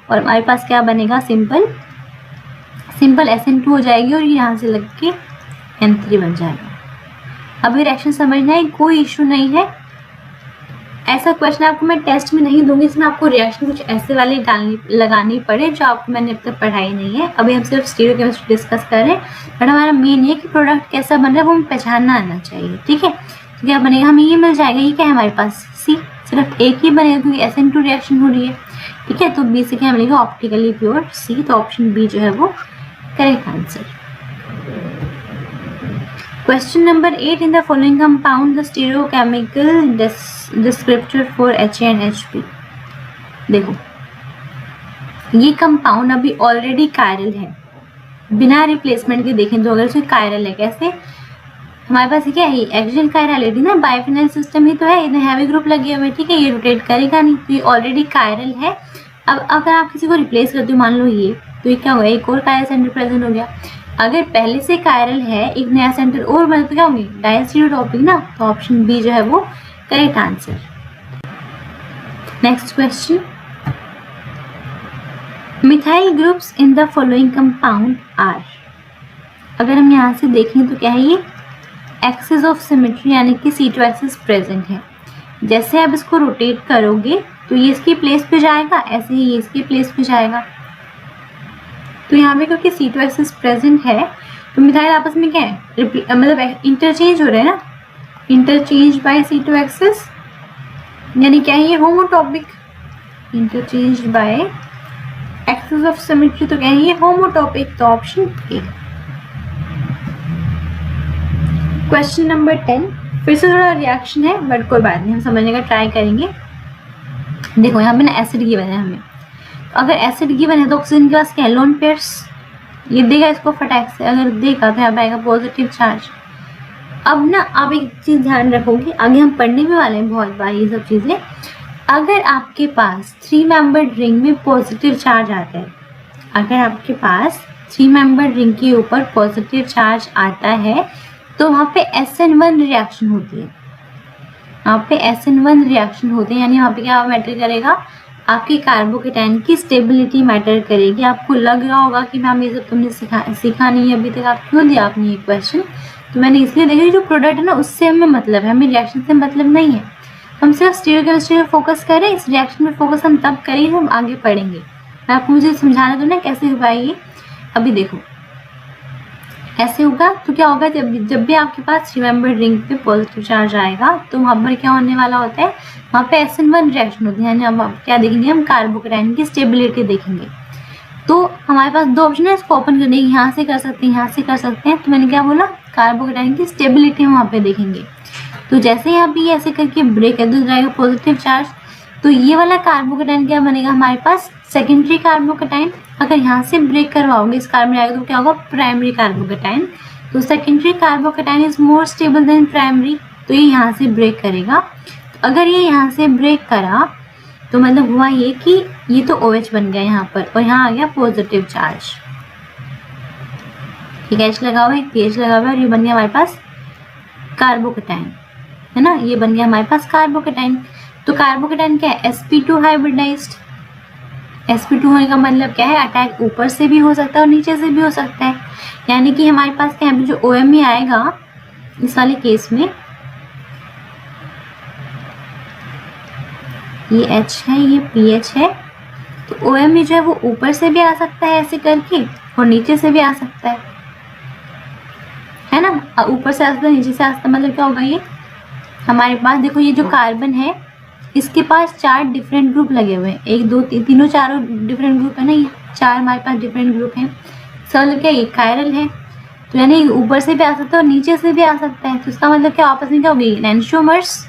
और हमारे पास क्या बनेगा, सिंपल SN2 हो जाएगी और ये यहाँ से लग के N3 बन जाएगा। अब ये रिएक्शन समझना है, कोई इशू नहीं है। ऐसा क्वेश्चन आपको मैं टेस्ट में नहीं दूंगी, इसमें आपको रिएक्शन कुछ ऐसे वाले लगानी पड़े जो आपको मैंने अब तक पढ़ाई नहीं है। अभी हम सिर्फ स्टीरियोकेमिस्ट्री डिस्कस कर रहे हैं, बट हमारा मेन ये कि प्रोडक्ट कैसा बन रहा है वो हमें पहचानना आना चाहिए, ठीक है। तो क्या बनेगा, हमें ये मिल जाएगा, ये क्या है हमारे पास C, सिर्फ एक ही बनेगा क्योंकि SN2 रिएक्शन हो रही है, ठीक है। तो B से क्या मिलेगा, ऑप्टिकली प्योर C। तो ऑप्शन B जो है वो correct answer. Question number 8, in the following compound the stereochemical descriptor for Ha and Hp। देखो ये कंपाउंड अभी ऑलरेडी कायरल है, बिना रिप्लेसमेंट के देखें तो अगर इसमें कायरल है, कैसे हमारे पास क्या है, एक्सियल कायरलिटी ना, बाइफिनाइल सिस्टम ही तो है, इधर हैवी ग्रुप लगे हुए, ठीक है, ये रोटेट करेगा नहीं, तो ये ऑलरेडी कायरल है। अब अगर आप किसी को रिप्लेस करते हो, मान लो ये, तो ये क्या होगा, एक और कायरल सेंटर प्रेजेंट हो गया। अगर पहले से कायरल है, एक नया सेंटर और बने तो क्या होंगे, डायस्टीरियोटॉपिक ना। तो ऑप्शन B जो है वो correct answer. Next question, methyl groups in the following compound are. अगर हम यहाँ से देखें तो क्या है, ये एक्सिस ऑफ सिमेट्री यानी कि C2 एक्सिस प्रेजेंट है। जैसे आप इसको रोटेट करोगे तो ये इसकी प्लेस पे जाएगा, ऐसे ही ये इसकी प्लेस पे जाएगा। तो यहाँ पे क्योंकि C2 एक्सिस प्रेजेंट है तो मिथाइल आपस में क्या है, मतलब इंटरचेंज हो रहे हैं ना, इंटरचेंज बाय C2 एक्सिस, यानी क्या है, ये homotopic, interchange by axis of symmetry, तो क्या है, ये होमोटॉपिक। तो ऑप्शन A। क्वेश्चन नंबर 10, फिर से थोड़ा रिएक्शन है बट कोई बात नहीं, हम समझने का ट्राई करेंगे। देखो यहाँ पे ना एसिड की वजह हमें, अगर एसिड गिवन है तो ऑक्सीजन के पास क्या है, लोन पेयर्स, ये देगा इसको फटाक से, अगर देगा तो यहाँ आएगा पॉजिटिव चार्ज। अब ना आप एक चीज ध्यान रखोगे, आगे हम पढ़ने भी वाले हैं बहुत बार ये सब चीजें। अगर आपके पास 3 मेंबर रिंग में पॉजिटिव चार्ज आता है, अगर आपके पास 3 मेंबर रिंग के ऊपर पॉजिटिव चार्ज आता है तो वहाँ पे SN1 रिएक्शन होती है, वहाँ पे SN1 रिएक्शन होते हैं, यानी वहाँ पे क्या मैटर करेगा, आपकी कार्बोकेटाइन की स्टेबिलिटी मैटर करेगी। आपको लग रहा होगा कि मैम ये सब तुमने सीखा नहीं है अभी तक, आप क्यों दिया आपने ये क्वेश्चन, तो मैंने इसलिए देखा जो प्रोडक्ट है ना उससे हमें मतलब है, हमें रिएक्शन से मतलब नहीं है। हम सिर्फ स्टीरियोकेमिस्ट्री पर फोकस करें, इस रिएक्शन पर फोकस हम तब करें हम आगे पढ़ेंगे। मैं आपको मुझे समझाना दो ना कैसे हो पाएगी। अभी देखो ऐसे होगा तो क्या होगा, जब भी आपके पास 3 मेंबर रिंग पे पॉजिटिव चार्ज आएगा तो वहाँ पर क्या होने वाला होता है, वहाँ पे SN1 रिएक्शन होती है, यानी हम क्या देखेंगे, हम कार्बोकेटाइन की स्टेबिलिटी देखेंगे। तो हमारे पास 2 ऑप्शन है इसको ओपन करने की, यहाँ से कर सकते हैं, यहाँ से कर सकते हैं। तो मैंने क्या बोला, कार्बोकेटाइन की स्टेबिलिटी हम वहाँ पे देखेंगे। तो जैसे यहाँ पे ऐसे करके ब्रेक है तो जाएगा पॉजिटिव चार्ज, तो ये वाला कार्बोकेटाइन क्या बनेगा हमारे पास, सेकेंडरी कार्बोकेटाइन। अगर यहाँ से ब्रेक करवाओगे इस कार्बन आएगा तो क्या होगा, प्राइमरी कार्बोकेटाइन। तो secondary carbocation is more stable then primary, तो ये यहाँ से ब्रेक करेगा। तो अगर ये यहाँ से ब्रेक करा तो मतलब हुआ ये कि ये तो OH बन गया यहाँ पर, और यहाँ आ गया पॉजिटिव चार्ज, ठीक है, H लगा हुआ है, PH लगा हुआ है, और ये बन गया हमारे पास कार्बोकेटाइन, है ना, ये बन गया हमारे पास कार्बोकेटाइन। तो कार्बोकेटाइन क्या है, sp2 हाइब्रिडाइज्ड। sp2 होने का मतलब क्या है, अटैक ऊपर से भी हो सकता है और नीचे से भी हो सकता है, यानी कि हमारे पास क्या है, जो OMe आएगा इस वाले केस में, ये H है, ये PH है, तो OMe जो है वो ऊपर से भी आ सकता है ऐसे करके और नीचे से भी आ सकता है ना, ऊपर से आ सकता है नीचे से आ सकता है, मतलब क्या होगा, ये हमारे पास देखो ये जो कार्बन है इसके पास 4 डिफरेंट ग्रुप लगे हुए हैं, 1 2 3 तीनों चारों डिफरेंट ग्रुप है ना, ये 4 हमारे पास डिफरेंट ग्रुप हैं। मतलब क्या, ये कायरल है, तो यानी ऊपर से भी आ सकता है और नीचे से भी आ सकता है, तो इसका मतलब क्या आपस में क्या होगी, एंटियोमर्स,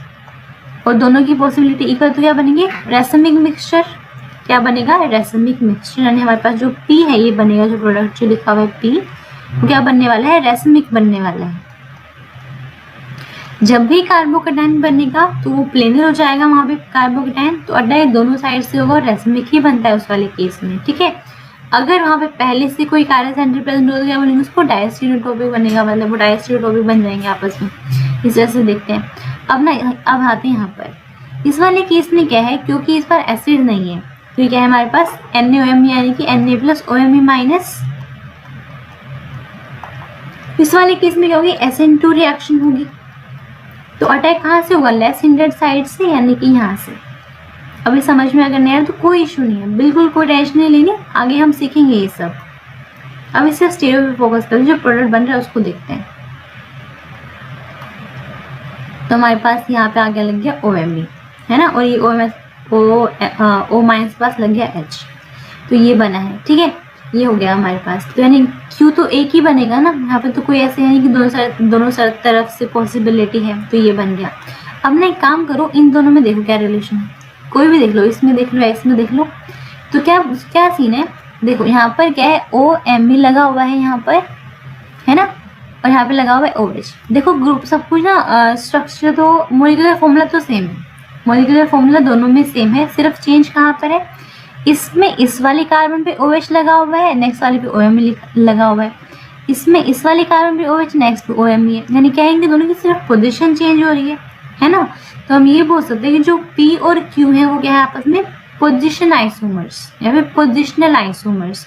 और दोनों की पॉसिबिलिटी इक्वल, तो क्या बनेंगे, रेसमिक मिक्सचर। क्या बनेगा, रेसमिक मिक्सचर, यानी हमारे पास जो P है ये बनेगा, जो प्रोडक्ट जो लिखा हुआ है P, वो क्या बनने वाला है, रेसमिक बनने वाला है। जब भी कार्बोकेटाइन बनेगा तो वो प्लेनर हो जाएगा वहाँ पे कार्बोकेटाइन, तो अटैक दोनों साइड से होगा और रेसमिक ही बनता है उस वाले केस में, ठीक है। अगर वहाँ पे पहले से कोई कार्य सेंटर प्रेजेंट हो तो क्या बनेगा, उसको डायस्टीरियोटॉपिक बनेगा, मतलब वो डायस्टीरियोटॉपिक बन जाएंगे आपस में। इस तरह से देखते हैं। अब आते हैं यहाँ पर इस वाले केस में क्या है, क्योंकि इस पर एसिड नहीं है तो क्या है हमारे पास NaOMe, यानी कि Na+OMe-। इस वाले केस में क्या होगी, SN2 रिएक्शन होगी, तो अटैक कहाँ से होगा, लेस हिंडर्ड साइड से, यानी कि यहाँ से। अभी समझ में अगर नहीं आया तो कोई इशू नहीं है, बिल्कुल कोई टेंशन नहीं लेनी, आगे हम सीखेंगे ये सब। अब इससे स्टीरियो पे फोकस करें, जो प्रोडक्ट बन रहा है उसको देखते हैं। तो हमारे पास यहाँ पे आगे लग गया OMe, है ना, और ये O- पास लग गया H, तो ये बना है, ठीक है, ये हो गया हमारे पास। तो यानी Q तो एक ही बनेगा ना, यहाँ पे तो कोई ऐसे नहीं कि दोनों तरफ से पॉसिबिलिटी है, तो ये बन गया। अब ना एक काम करो, इन दोनों में देखो क्या रिलेशन है, कोई भी देख लो, इसमें देख लो, इसमें देख लो, तो क्या सीन है, देखो यहाँ पर क्या है, OMe लगा हुआ है यहाँ पर, है ना, और यहाँ पे लगा हुआ है OH। देखो ग्रुप सब कुछ ना, स्ट्रक्चर तो मॉलिक्यूलर फॉर्मूला तो सेम है, मॉलिक्यूलर फॉर्मूला दोनों में सेम है, सिर्फ चेंज कहाँ पर है, इसमें इस वाले कार्बन पे OH लगा हुआ है, नेक्स्ट वाले पे OMe लगा हुआ है, इसमें इस वाले कार्बन पे OH, नेक्स्ट पे OMe है, यानी क्या है कि दोनों की सिर्फ पोजीशन चेंज हो रही है ना। तो हम ये बोल सकते हैं कि जो P और Q है वो क्या है आपस में पोजिशन आइसोमर्स या फिर पोजिशनल आइसोमर्स,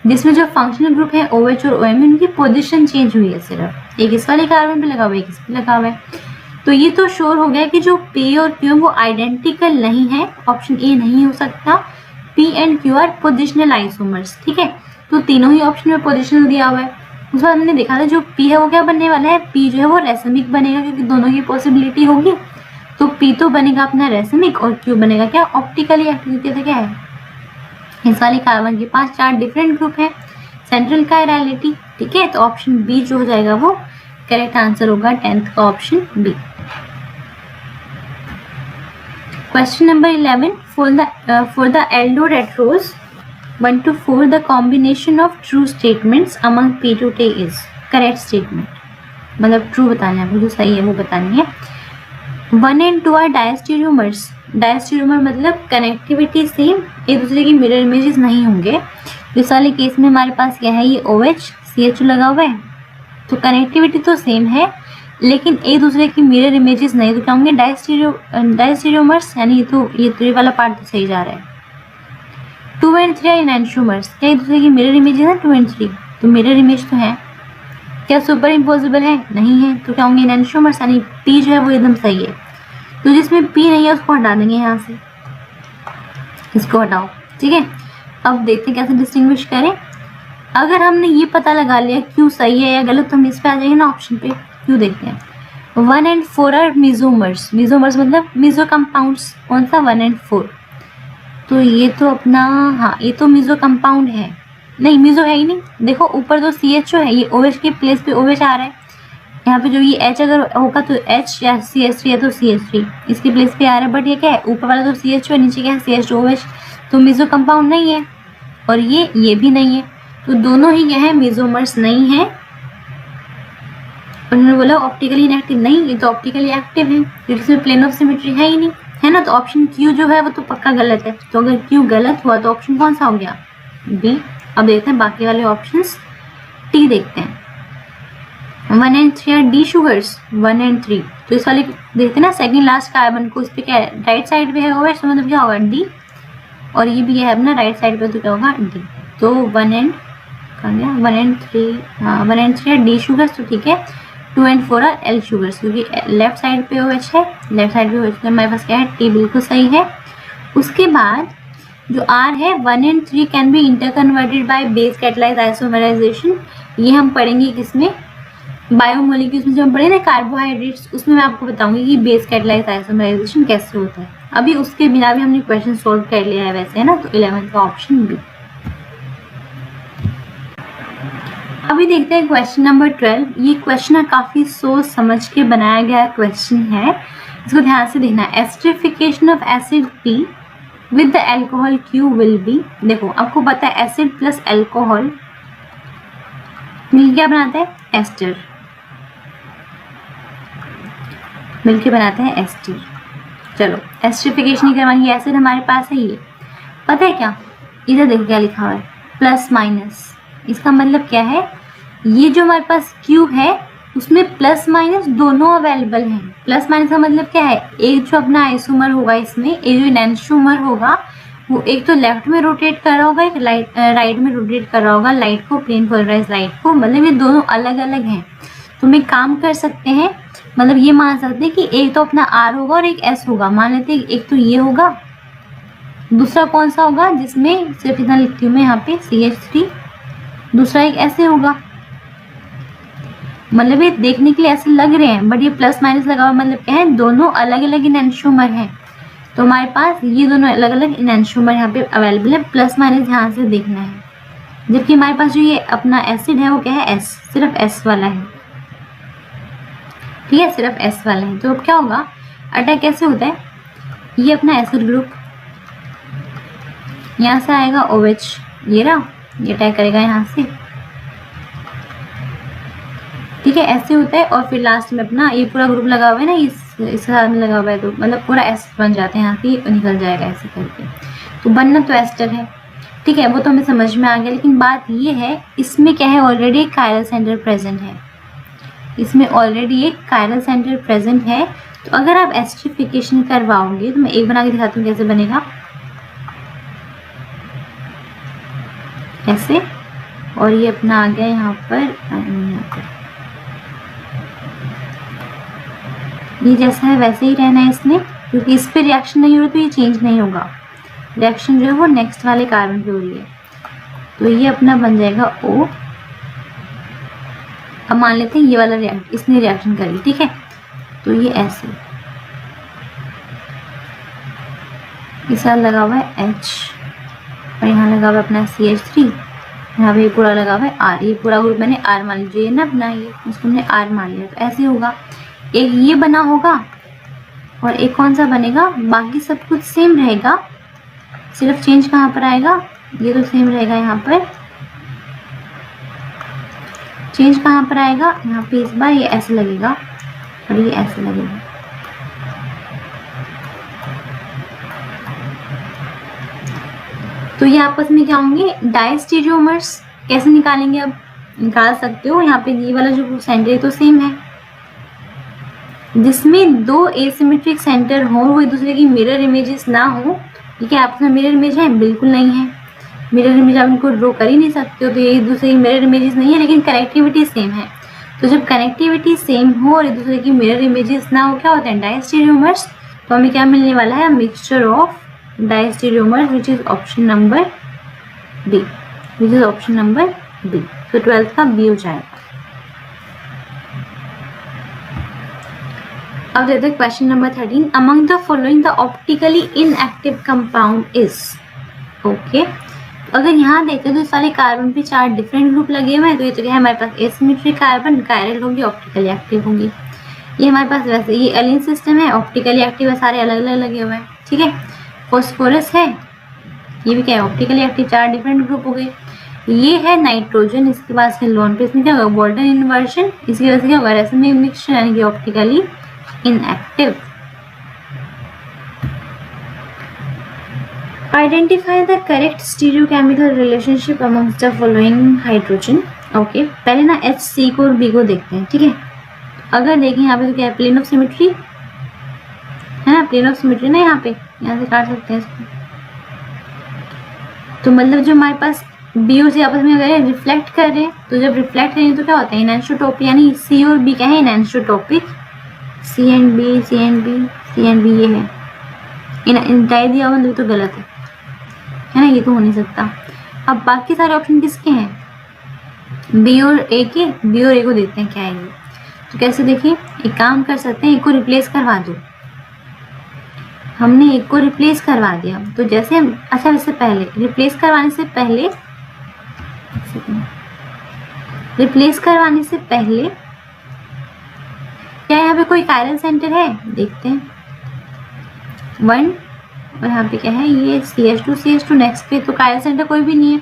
जिसमें जो फंक्शनल ग्रुप है OH और OMe उनकी पोजीशन चेंज हुई है, सिर्फ एक इस वाले कार्बन पे लगा हुआ है, एक इस पे लगा हुआ है। तो ये तो श्योर हो गया कि जो P और Q वो आइडेंटिकल नहीं है, ऑप्शन ए नहीं हो सकता, P and Q are positional isomers, ठीक है। तो तीनों ही ऑप्शन में पोजिशनल दिया हुआ है। उस बार हमने देखा था जो P है वो क्या बनने वाला है, P जो है वो रेसमिक बनेगा, क्योंकि दोनों की पॉसिबिलिटी होगी, तो P तो बनेगा अपना रेसमिक और Q बनेगा क्या, ऑप्टिकली एक्टिविटी से क्या है, इस वाले कार्बन के पास 4 डिफरेंट ग्रुप है, सेंट्रल कायरलिटी, ठीक है। तो ऑप्शन बी जो हो जाएगा वो करेक्ट आंसर होगा, 10th का option B. Question number 11, for the aldotetroses 1 to 4 the combination of true statements among P to T is correct statement, मतलब ट्रू बताना है, जो सही है वो बतानी है। 1 and 2 आर डायस्टेरियोमर्स। डायस्टेरियोमर मतलब कनेक्टिविटी सेम, एक दूसरे की मिरर इमेजेस नहीं होंगे। इस वाले केस में हमारे पास क्या है, ये OH CH लगा हुआ है, तो कनेक्टिविटी तो सेम है लेकिन एक दूसरे की मिरर इमेजेस नहीं, तो क्या होंगे डायस्टेरियोमर्स, यानी ये वाला पार्ट तो सही जा रहा है। 2 and 3 आर एनांटियोमर्स, क्या एक दूसरे की मिरर इमेजेस है 2 and 3, तो मिरर इमेज तो है। क्या सुपर इम्पोजिबल है, नहीं है, तो क्या होंगे एनांटियोमर्स, यानी P जो है वो एकदम सही है। तो जिसमें P नहीं है उसको हटा देंगे यहाँ से, इसको हटाओ, ठीक है। अब देखते हैं कैसे डिस्टिंग्विश करें। अगर हमने ये पता लगा लिया क्यों सही है या गलत, तो हम इस पे आ जाएंगे ना ऑप्शन पे। क्यों देखते हैं। 1 and 4 आर मीजोमर्स। मीजोमर्स मतलब मीजो कंपाउंड्स, कौन सा 1 and 4, तो ये तो अपना, हाँ ये तो मीजो कंपाउंड है, नहीं मीजो है ही नहीं। देखो ऊपर तो CHO है, ये OH के प्लेस पे OH आ रहा है, यहाँ पे जो ये H अगर होगा तो H या CH3 है तो CH3 इसके प्लेस पे आ रहा है। बट ये क्या है, ऊपर वाला तो CHO है, नीचे क्या है CH2OH, तो मीजो कंपाउंड नहीं है। और ये भी नहीं है, तो दोनों ही क्या है मीजोमर्स नहीं है। उन्होंने बोला ऑप्टिकली इनएक्टिव, नहीं ये तो ऑप्टिकली एक्टिव है क्योंकि इसमें प्लेन ऑफ सिमेट्री है ही नहीं, है ना। तो ऑप्शन Q जो है वो तो पक्का गलत है। तो अगर Q गलत हुआ तो ऑप्शन कौन सा हो गया, B। अब देखते हैं बाकी वाले ऑप्शंस। T देखते हैं। 1 and 3 R D sugars, 1 and 3, तो इस वाले देखते हैं ना सेकंड लास्ट कार्बन को, इस पे क्या है राइट साइड पे है OH, तो मतलब क्या होगा D, और ये भी है अपना राइट साइड पे, तो क्या होगा D। तो 1 and कहाँ गया, 1 and 3, हाँ 1 and 3 आर डी शुगर्स, तो ठीक है। 2 and 4 आर L शुगर्स, क्योंकि लेफ्ट साइड पे OH है, लेफ्ट साइड पे OH, तो हमारे पास क्या है T बिल्कुल सही है। उसके बाद जो R है 1 and 3 can be interconverted by base catalysed isomerisation, ये हम पढ़ेंगे किसमें, बायोमोलिक्यूल्स में जो हम पढ़े ना कार्बोहाइड्रेट्स, उसमें मैं आपको बताऊंगी कि बेस कैटलाइज आइसोमराइजेशन कैसे होता है। अभी उसके बिना भी हमने क्वेश्चन सोल्व कर लिया है वैसे, है ना। तो 11th का ऑप्शन B। अभी देखते हैं क्वेश्चन नंबर 12। ये क्वेश्चन काफी सोच समझ के बनाया गया क्वेश्चन है, इसको ध्यान से देखना। Esterification of acid P with the alcohol Q will be, देखो आपको पता है एसिड प्लस एल्कोहल मिल क्या बनाता है, एस्टर, मिलके बनाते हैं एस्टर। चलो एस्टरिफिकेशन ही करवाएंगे, एसिड हमारे पास है, ये पता है क्या, इधर देखो क्या लिखा हुआ है प्लस माइनस, इसका मतलब क्या है, ये जो हमारे पास Q है उसमें प्लस माइनस दोनों अवेलेबल हैं। प्लस माइनस का मतलब क्या है, एक जो अपना आइसोमर होगा इसमें, एक जो एनांटियोमर होगा वो एक तो लेफ्ट में रोटेट कर रहा होगा, एक राइट में रोटेट कर रहा होगा लाइट को, प्लेन पोलराइज लाइट को, मतलब ये दोनों अलग अलग हैं। तो हम एक काम कर सकते हैं, मतलब ये मान सकते हैं कि एक तो अपना R होगा और एक S होगा। मान लेते हैं एक तो ये होगा, दूसरा कौन सा होगा जिसमें सिर्फ इतना लिखती हूँ मैं यहाँ पे CH3, दूसरा एक ऐसे होगा। मतलब ये देखने के लिए ऐसे लग रहे हैं बट ये प्लस माइनस लगा हुआ, मतलब क्या है दोनों अलग अलग एनांटियोमर हैं। तो हमारे पास ये दोनों अलग अलग एनांटियोमर यहाँ पे अवेलेबल है, प्लस माइनस ध्यान से देखना है। जबकि हमारे पास जो ये अपना एसिड है वो क्या है, S, सिर्फ S वाला है, ठीक है, सिर्फ S वाला है। तो अब क्या होगा, अटैक कैसे होता है, ये अपना एसिड ग्रुप यहाँ से आएगा OH, ये रहा, ये अटैक करेगा यहाँ से, ठीक है, ऐसे होता है। और फिर लास्ट में अपना ये पूरा ग्रुप लगा हुआ है ना, इसके साथ में लगा हुआ है, तो मतलब पूरा S बन जाते हैं, यहाँ से निकल जाएगा ऐसे करके। तो बनना तो एस्टर है, ठीक है, वो तो हमें समझ में आ गया। लेकिन बात ये है इसमें क्या है, ऑलरेडी एक कायरल सेंटर प्रेजेंट है, इसमें ऑलरेडी एक कायरल सेंटर प्रेजेंट है। तो अगर आप एस्टरिफिकेशन करवाओगे, तो मैं एक बना के दिखाती हूँ कैसे बनेगा, ऐसे, और ये अपना आ गया यहाँ पर, ये जैसा है वैसे ही रहना है इसमें, क्योंकि इस पे रिएक्शन नहीं हो रहा तो ये चेंज नहीं होगा, रिएक्शन जो है वो नेक्स्ट वाले कार्बन पे हो रही है। तो ये अपना बन जाएगा O। अब मान लेते हैं ये वाला इसने रिएक्शन करी, ठीक है, तो ये ऐसे, इस साथ लगा हुआ है H, और यहाँ लगा हुआ है अपना CH3, यहाँ पे पूरा लगा हुआ है R, ये पूरा ग्रुप मैंने R मान लिया, ये ना अपना ये उसको हमने R मान लिया। तो ऐसे होगा, एक ये बना होगा और एक कौन सा बनेगा, बाकी सब कुछ सेम रहेगा, सिर्फ चेंज कहाँ पर आएगा, ये तो सेम रहेगा। यहाँ पर चेंज कहाँ पर आएगा, यहाँ पे इस बार ये ऐसे लगेगा और ये ऐसे लगेगा। तो ये आपस में क्या होंगे, डायस्टीरियोमर्स। कैसे निकालेंगे, अब निकाल सकते हो। यहाँ पे ये वाला जो सेंटर है तो सेम है, जिसमें दो एसिमेट्रिक सेंटर हो, वो एक दूसरे की मिरर इमेजेस ना हो। ये क्या आपस में मिरर इमेज है? बिल्कुल नहीं है। मिरर इमेज आप इनको ड्रॉ कर ही नहीं सकते हो, तो ये एक दूसरे की मिरर इमेजेस नहीं है, लेकिन कनेक्टिविटी सेम है। तो जब कनेक्टिविटी सेम हो और एक दूसरे की मिरर इमेजेस ना हो, क्या होते हैं, डायस्टीरियोमर्स। तो हमें क्या मिलने वाला है, mixture of diastereomers, which is option number B, which is option number B. तो 12th का बी हो जाएगा। अब देखते हैं question number 13। Among the following the optically inactive compound is. Okay, अगर यहाँ देखें तो सारे कार्बन पे 4 डिफरेंट ग्रुप लगे हुए हैं। तो ये तो क्या है, हमारे पास एसिमेट्रिक कार्बन, कायरल होंगी, ऑप्टिकली एक्टिव होंगी। ये हमारे पास वैसे ये एलिन सिस्टम है, ऑप्टिकली एक्टिव है, सारे अलग अलग लगे हुए हैं। ठीक है, फॉस्फोरस है, ये भी क्या है, ऑप्टिकली एक्टिव, 4 डिफरेंट ग्रुप हो गए। ये है नाइट्रोजन, इसके पास है लोन पे, इसमें क्या होगा, बोल्टन इन्वर्जन, इसकी वजह से क्या होगा, रेसमी मिक्सचर, यानी कि optically inactive. Identify the correct stereochemical relationship amongst the following hydrogen. Okay, पहले ना एच, सी को और बी को देखते हैं। ठीक है, अगर देखें यहाँ पे तो क्या है, प्लेन ऑफ सिमेट्री है ना, प्लेन ऑफ सिमेट्री ना, यहाँ पे यहाँ से काट सकते हैं इसको। तो मतलब जो हमारे पास बी और सी आपस में अगर रिफ्लेक्ट कर रहे हैं, तो जब रिफ्लेक्ट करेंगे तो क्या होता है, इनएंशोटोपी, यानी सी और बी क्या है, enantiotopic. C and B, C and B, C and B, ये है इन टाई दिया हुआ, तो गलत है ना, ये तो हो नहीं सकता। अब बाकी सारे ऑप्शन किसके हैं, बी और ए के, बी और ए को देखते हैं क्या है ये। तो कैसे देखिए, एक काम कर सकते हैं, एक को रिप्लेस करवा दो। हमने एक को रिप्लेस करवा दिया, तो जैसे हम, अच्छा इससे पहले रिप्लेस करवाने से पहले क्या यहाँ पे कोई कायरल सेंटर है, देखते हैं 1, और यहाँ पे क्या है, ये CH2 नेक्स्ट पे, तो कायरल सेंटर कोई भी नहीं है।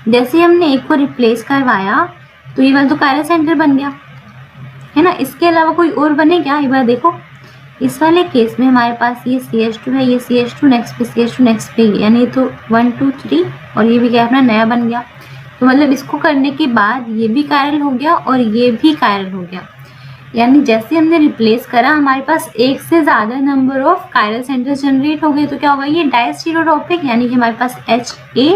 जैसे ही हमने एक को रिप्लेस करवाया तो ये वाला तो कायरल सेंटर बन गया है ना। इसके अलावा कोई और बने क्या, एक बार देखो। इस वाले केस में हमारे पास ये CH2 है, ये CH2 नेक्स्ट पे, CH2 नेक्स्ट पे, यानी तो 1 2 3, और ये भी क्या अपना नया बन गया। तो मतलब इसको करने के बाद ये भी कायरल हो गया और ये भी कायरल हो गया, यानी जैसे हमने रिप्लेस करा हमारे पास एक से ज़्यादा number of chiral centres generate हो गए। तो क्या होगा, ये डायस्टीरियोटॉपिक, यानी कि हमारे पास HA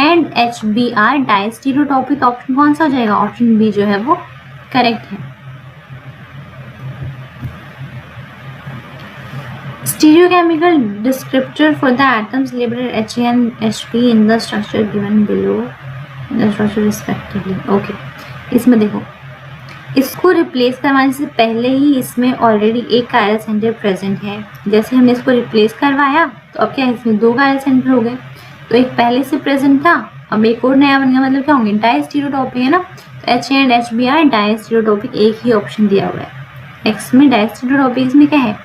and HB are diastereotopic. Option कौन सा हो जाएगा, ऑप्शन बी जो है वो करेक्ट है। Stereochemical descriptor for the atoms labeled HA and HB in the structure given below, in the structure respectively. Okay, इसमें देखो, इसको रिप्लेस करवाने से पहले ही इसमें ऑलरेडी एक कायरल सेंटर प्रेजेंट है। जैसे हमने इसको रिप्लेस करवाया तो अब क्या है, इसमें 2 कायरल सेंटर हो गए। तो एक पहले से प्रेजेंट था, अब एक और नया बन गया, मतलब क्या होंगे, डायस्टीरियोटॉपिक है ना। तो HA एंड HB आर डायस्टीरियोटॉपिक, एक ही ऑप्शन दिया हुआ है एक्स में। डायस्टीरियोटॉपिक इसमें क्या है,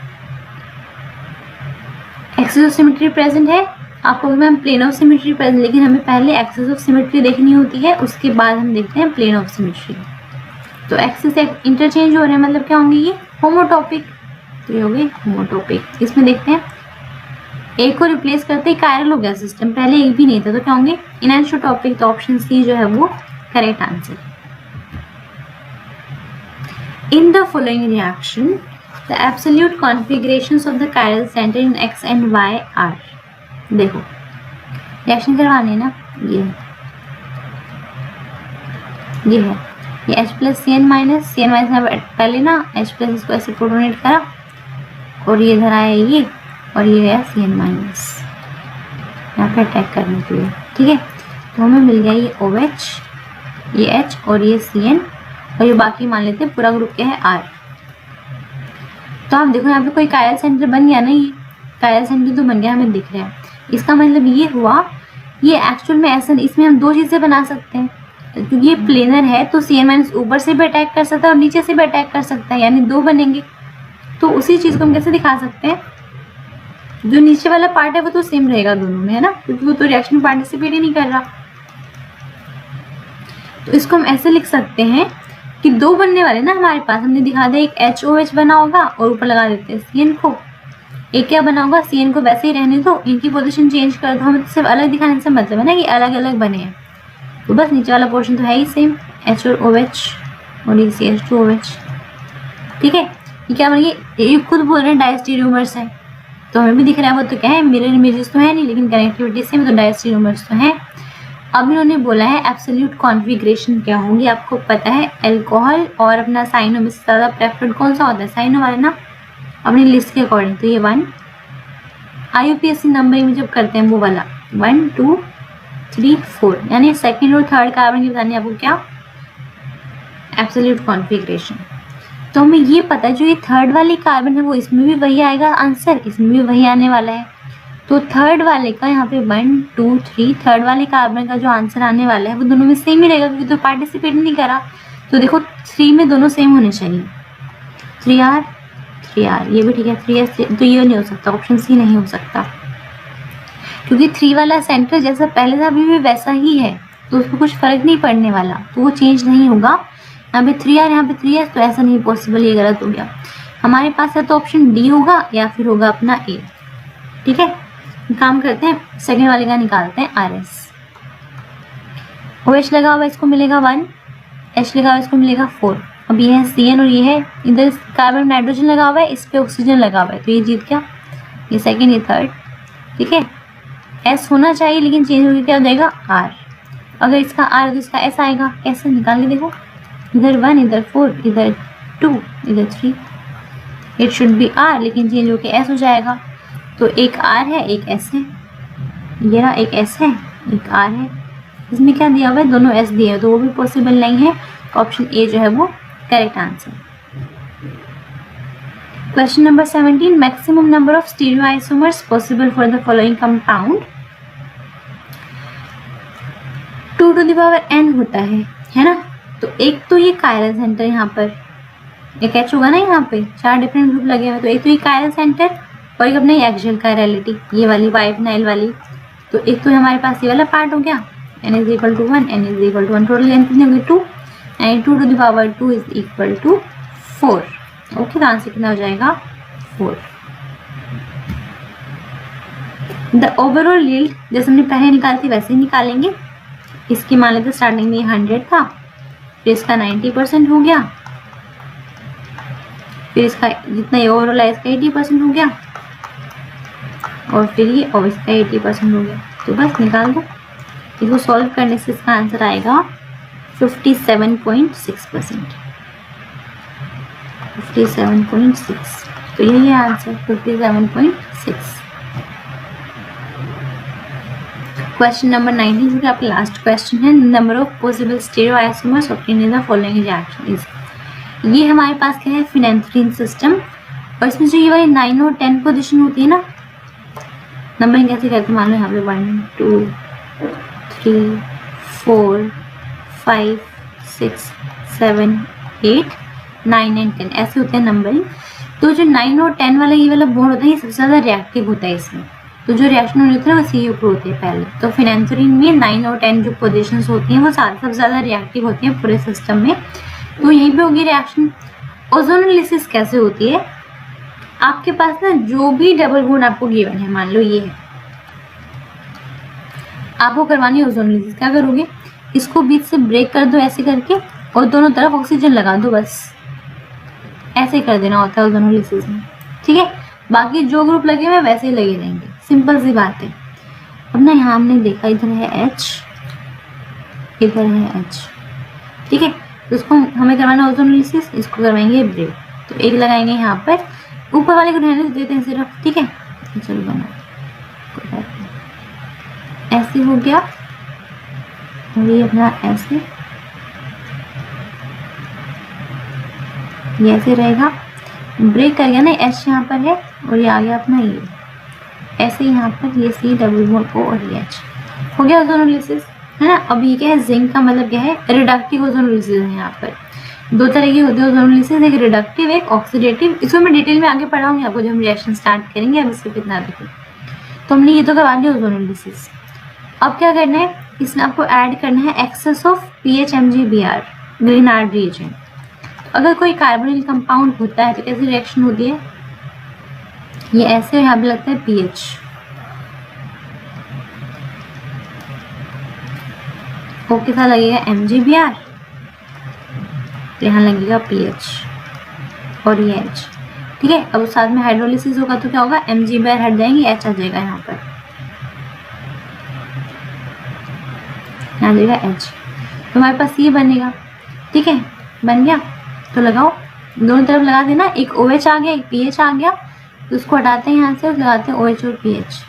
एक्सिस ऑफ सिमेट्री प्रेजेंट है। आपको ma'am plane of symmetry present, लेकिन हमें पहले एक्सिस ऑफ सिमेट्री देखनी होती है, उसके बाद हम देखते हैं प्लेन ऑफ सिमेट्री। तो एक्सिस इंटरचेंज हो रहे हैं, मतलब क्या होंगे, ये होमोटॉपिक, तो ये हो गए होमोटॉपिक। इसमें देखते हैं, एक को रिप्लेस करते ही कायरल हो गया सिस्टम, पहले एक भी नहीं था, तो क्या होंगे, इनएंशोटॉपिक। तो ऑप्शन सी जो है वो correct answer. In the following reaction the absolute configurations of the chiral center in X and Y are। देखो रिएक्शन करवाने ना, ये है ये H प्लस CN माइनस पहले ना H प्लस इसको ऐसे प्रोटोनेट करा और ये इधर आया ये, और ये गया CN माइनस यहाँ पे अटैक करने के लिए। ठीक है, तो हमें मिल गया ये OH, ये H और ये CN, और ये बाकी मान लेते हैं पूरा ग्रुप क्या है R। तो आप देखो यहाँ पे कोई कायरल सेंटर बन गया ना, ये कायरल सेंटर तो बन गया, हमें दिख रहा है। इसका मतलब ये हुआ, ये एक्चुअल में ऐसा, इसमें हम 2 चीज़ें बना सकते हैं, क्योंकि ये प्लेनर है तो CN माइनस ऊपर से भी अटैक कर सकता है और नीचे से भी अटैक कर सकता है, यानी 2 बनेंगे। तो उसी चीज़ को हम कैसे दिखा सकते हैं, जो नीचे वाला पार्ट है वो तो सेम रहेगा दोनों में, है ना, क्योंकि वो तो रिएक्शन में पार्टिसिपेट ही नहीं कर रहा। तो इसको हम ऐसे लिख सकते हैं कि दो बनने वाले ना हमारे पास, हमने दिखा दिया एक HOH बना होगा और ऊपर लगा देते हैं CN को। एक क्या बना होगा, CN को वैसे ही रहने दो, इनकी पोजीशन चेंज कर दो। हमें तो सिर्फ अलग दिखाने से मतलब है ना कि अलग अलग बने हैं, तो बस नीचे वाला पोर्शन तो है ही सेम, H और OH और ये CH2OH। ठीक है, ये क्या बन गई, ये खुद बोल रहे हैं डायस्टीरियोमर्स है, तो हमें भी दिख रहा है वो तो क्या है, मिरर इमेजेस तो है नहीं, लेकिन कनेक्टिविटी सेम, तो डायस्टीरियोमर्स तो है। अब इन्होंने बोला है एब्सोल्यूट कॉन्फिगरेशन क्या होंगी। आपको पता है अल्कोहल और अपना साइनो में से ज़्यादा प्रेफर्ड कौन सा होता है, साइनो वाला ना, अपनी लिस्ट के अकॉर्डिंग। तो ये 1 IUPAC नंबरिंग में जब करते हैं वो वाला 1 2 3 4, यानी सेकंड और थर्ड कार्बन की बतानी है आपको क्या, एब्सोल्यूट कॉन्फिगरेशन। तो हमें ये पता है जो ये थर्ड वाली कार्बन है वो इसमें भी वही आएगा आंसर, इसमें भी वही आने वाला है। तो थर्ड वाले का यहाँ पे 1 2 3 थर्ड वाले कार्बन का जो आंसर आने वाला है वो दोनों में सेम ही रहेगा, क्योंकि तो पार्टिसिपेट नहीं करा। तो देखो 3 में दोनों सेम होने चाहिए, 3R 3R, ये भी ठीक है, 3S, तो ये नहीं हो सकता, ऑप्शन C नहीं हो सकता, क्योंकि 3 वाला सेंटर जैसा पहले था अभी भी वैसा ही है, तो उसको कुछ फर्क नहीं पड़ने वाला, तो वो चेंज नहीं होगा। यहाँ पे 3R यहाँ पे 3S, तो ऐसा नहीं पॉसिबल, ये गलत हो गया। हमारे पास है तो ऑप्शन D होगा या फिर होगा अपना A। ठीक है, काम करते हैं, सेकेंड वाले का निकालते हैं RS। OH लगा हुआ इसको मिलेगा 1, H लगा हुआ इसको मिलेगा 4। अब ये है CN और ये है, इधर कार्बन नाइट्रोजन लगा हुआ है, इस पे ऑक्सीजन लगा हुआ है, तो ये जीत गया, ये सेकेंड ये थर्ड। ठीक है, S होना चाहिए लेकिन चेंज होकर क्या हो जाएगा R। अगर इसका R है तो इसका S आएगा, कैसे निकाल के देखो, इधर 1 इधर 4 इधर 2 इधर 3, इट शुड बी R लेकिन चेंज होकर S हो जाएगा। तो एक R है एक S है, ये रहा, एक S है एक R है, इसमें क्या दिया हुआ है, दोनों S दिए हैं, तो वो भी पॉसिबल नहीं है। ऑप्शन A जो है वो correct answer. Question number 17, maximum number of stereoisomers possible for the following compound. 2 to the power n होता है ना, तो एक तो ये कायरल सेंटर यहाँ पर एक H होगा ना, यहाँ पे 4 डिफरेंट ग्रुप लगे हुए, तो एक तो ये कायरल सेंटर और एक अपने एक्सियल कायरलिटी, ये वाली वाइफनाइल वाली। तो एक तो हमारे पास ये वाला पार्ट हो गया, n is equal to 1, n is equal to 1, total n कितनी होगी 2, and 2 to the power 2 is equal to 4। Okay, तो आंसर कितना हो जाएगा 4। द ओवरऑल यील्ड जैसे हमने पहले निकाली थी वैसे ही निकालेंगे। इसकी मान लेते स्टार्टिंग में 100 था, फिर इसका 90% हो गया, फिर इसका जितना ये ओवरऑल है इसका 80% हो गया, और फिर ये और इसका 80% हो गया। तो बस निकाल दो, इसको सॉल्व करने से इसका आंसर आएगा 57.6%। 57.6, तो यही है आंसर 57.6। क्वेश्चन नंबर 19 का आपका लास्ट क्वेश्चन है, number of possible stereoisomers obtained in the following reaction is. ये हमारे पास क्या है, फिनेंथ्रीन सिस्टम, और इसमें जो ये वाली 9 और 10 पोजीशन होती है ना, नंबरिंग कैसे करते मान लो यहाँ पे 1 2 3 4 5 6 7 8 9 एंड 10 ऐसे होते हैं नंबरिंग। तो जो 9 और 10 वाला ये वाला बॉन्ड होता है ये सबसे ज़्यादा रिएक्टिव होता है इसमें, तो जो रिएक्शन होते हैं वो सी ऊपर होते हैं पहले। तो फिनेंथ्रीन में 9 और 10 जो पोजीशंस होती हैं वो सबसे ज़्यादा रिएक्टिव होती हैं पूरे सिस्टम में। तो यहीं पे होगी रिएक्शन। ओजोनोलिसिस कैसे होती है, आपके पास ना जो भी डबल बॉन्ड आपको गिवन है, मान लो ये है, आपको करवानी है ओजोनोलिसिस, क्या करोगे, इसको बीच से ब्रेक कर दो ऐसे करके और दोनों तरफ ऑक्सीजन लगा दो, बस ऐसे कर देना होता है ओजोनोलिसिस में। ठीक है, बाकी जो ग्रुप लगे हुए वैसे ही लगे रहेंगे, सिंपल सी बात है। अब ना यहाँ हमने देखा इधर है H, इधर है H, ठीक है, तो इसको हमें करवाना ओजोनोलिसिस, इसको करवाएंगे ब्रेक। तो एक लगाएंगे यहाँ पर, ऊपर वाले को रहने देते हैं सिर्फ, ठीक है, चलो बना ऐसे हो गया, और ये अपना ऐसे, ये ऐसे रहेगा, ब्रेक कर गया ना, H यहाँ पर है और ये आ गया अपना ये ऐसे यहाँ पर, ये C डबल बॉन्ड O और ये H हो गया ओजोनोलिसिस, है ना। अब ये क्या है, जिंक का मतलब क्या है, रिडक्टिव ओजोनोलिसिस है यहाँ पर। दो तरह की होती है ओजोनोलिसिस, एक रिडक्टिव एक ऑक्सीडेटिव। इसको मैं डिटेल में आगे पढ़ाऊंगी आपको जब हम रिएक्शन स्टार्ट करेंगे। अब इसको कितना देखो, तो हमने ये तो करवा लिया ओजोनोलिसिस। अब क्या करना है, इसमें आपको ऐड करना है excess of P H MgBr Grignard reagent. अगर कोई कार्बोनिल कंपाउंड होता है तो कैसी रिएक्शन होती है, ये ऐसे यहाँ पे लगता है पीएच, ओ के साथ लगेगा MgBr, तो यहाँ लगेगा पीएच और ये H, ठीक है। अब साथ में हाइड्रोलिसिस होगा तो क्या होगा, MgBr हट जाएंगे, H आ जाएगा यहाँ पर, यहाँ जाएगा H, तो हमारे पास ये बनेगा, ठीक है। बन गया तो लगाओ, दोनों तरफ लगा देना, एक OH आ गया एक pH आ गया, तो उसको हटाते हैं यहाँ से और लगाते हैं OH और pH।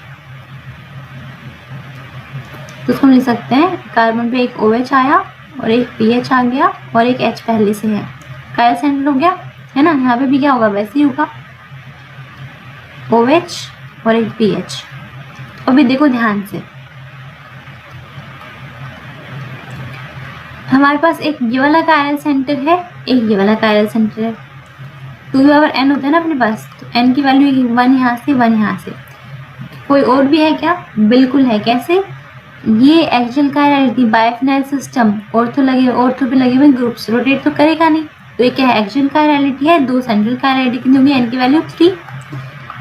तो उसको हम लिख सकते हैं कार्बन पे एक OH आया और एक pH आ गया और एक H पहले से है, कायल सेंटर हो गया, है ना। यहाँ पे भी क्या होगा, वैसे ही होगा, OH और एक pH। अभी देखो ध्यान से, हमारे पास एक ये वाला कायरल सेंटर है, एक ये वाला कायरल सेंटर है। 2n होता है ना अपने पास, तो n की वैल्यू 1 यहाँ से 1 यहाँ से। कोई और भी है क्या, बिल्कुल है। कैसे, ये axial chirality biphenyl system, ortho पे लगे हुए ग्रुप्स रोटेट तो करेगा नहीं, तो ये क्या है, एक्सियल कायरलिटी है। दो सेंट्रल कायरलिटी की होंगी, n की वैल्यू 3,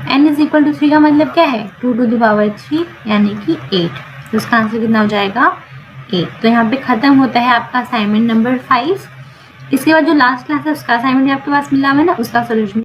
n = 3 का मतलब क्या है, 2⁻³ यानी कि 8। तो इसका आंसर कितना हो जाएगा, 8। तो यहाँ पे खत्म होता है आपका असाइनमेंट नंबर 5। इसके बाद जो लास्ट क्लास है उसका असाइनमेंट आपके पास मिला हुआ है ना, उसका सोल्यूशन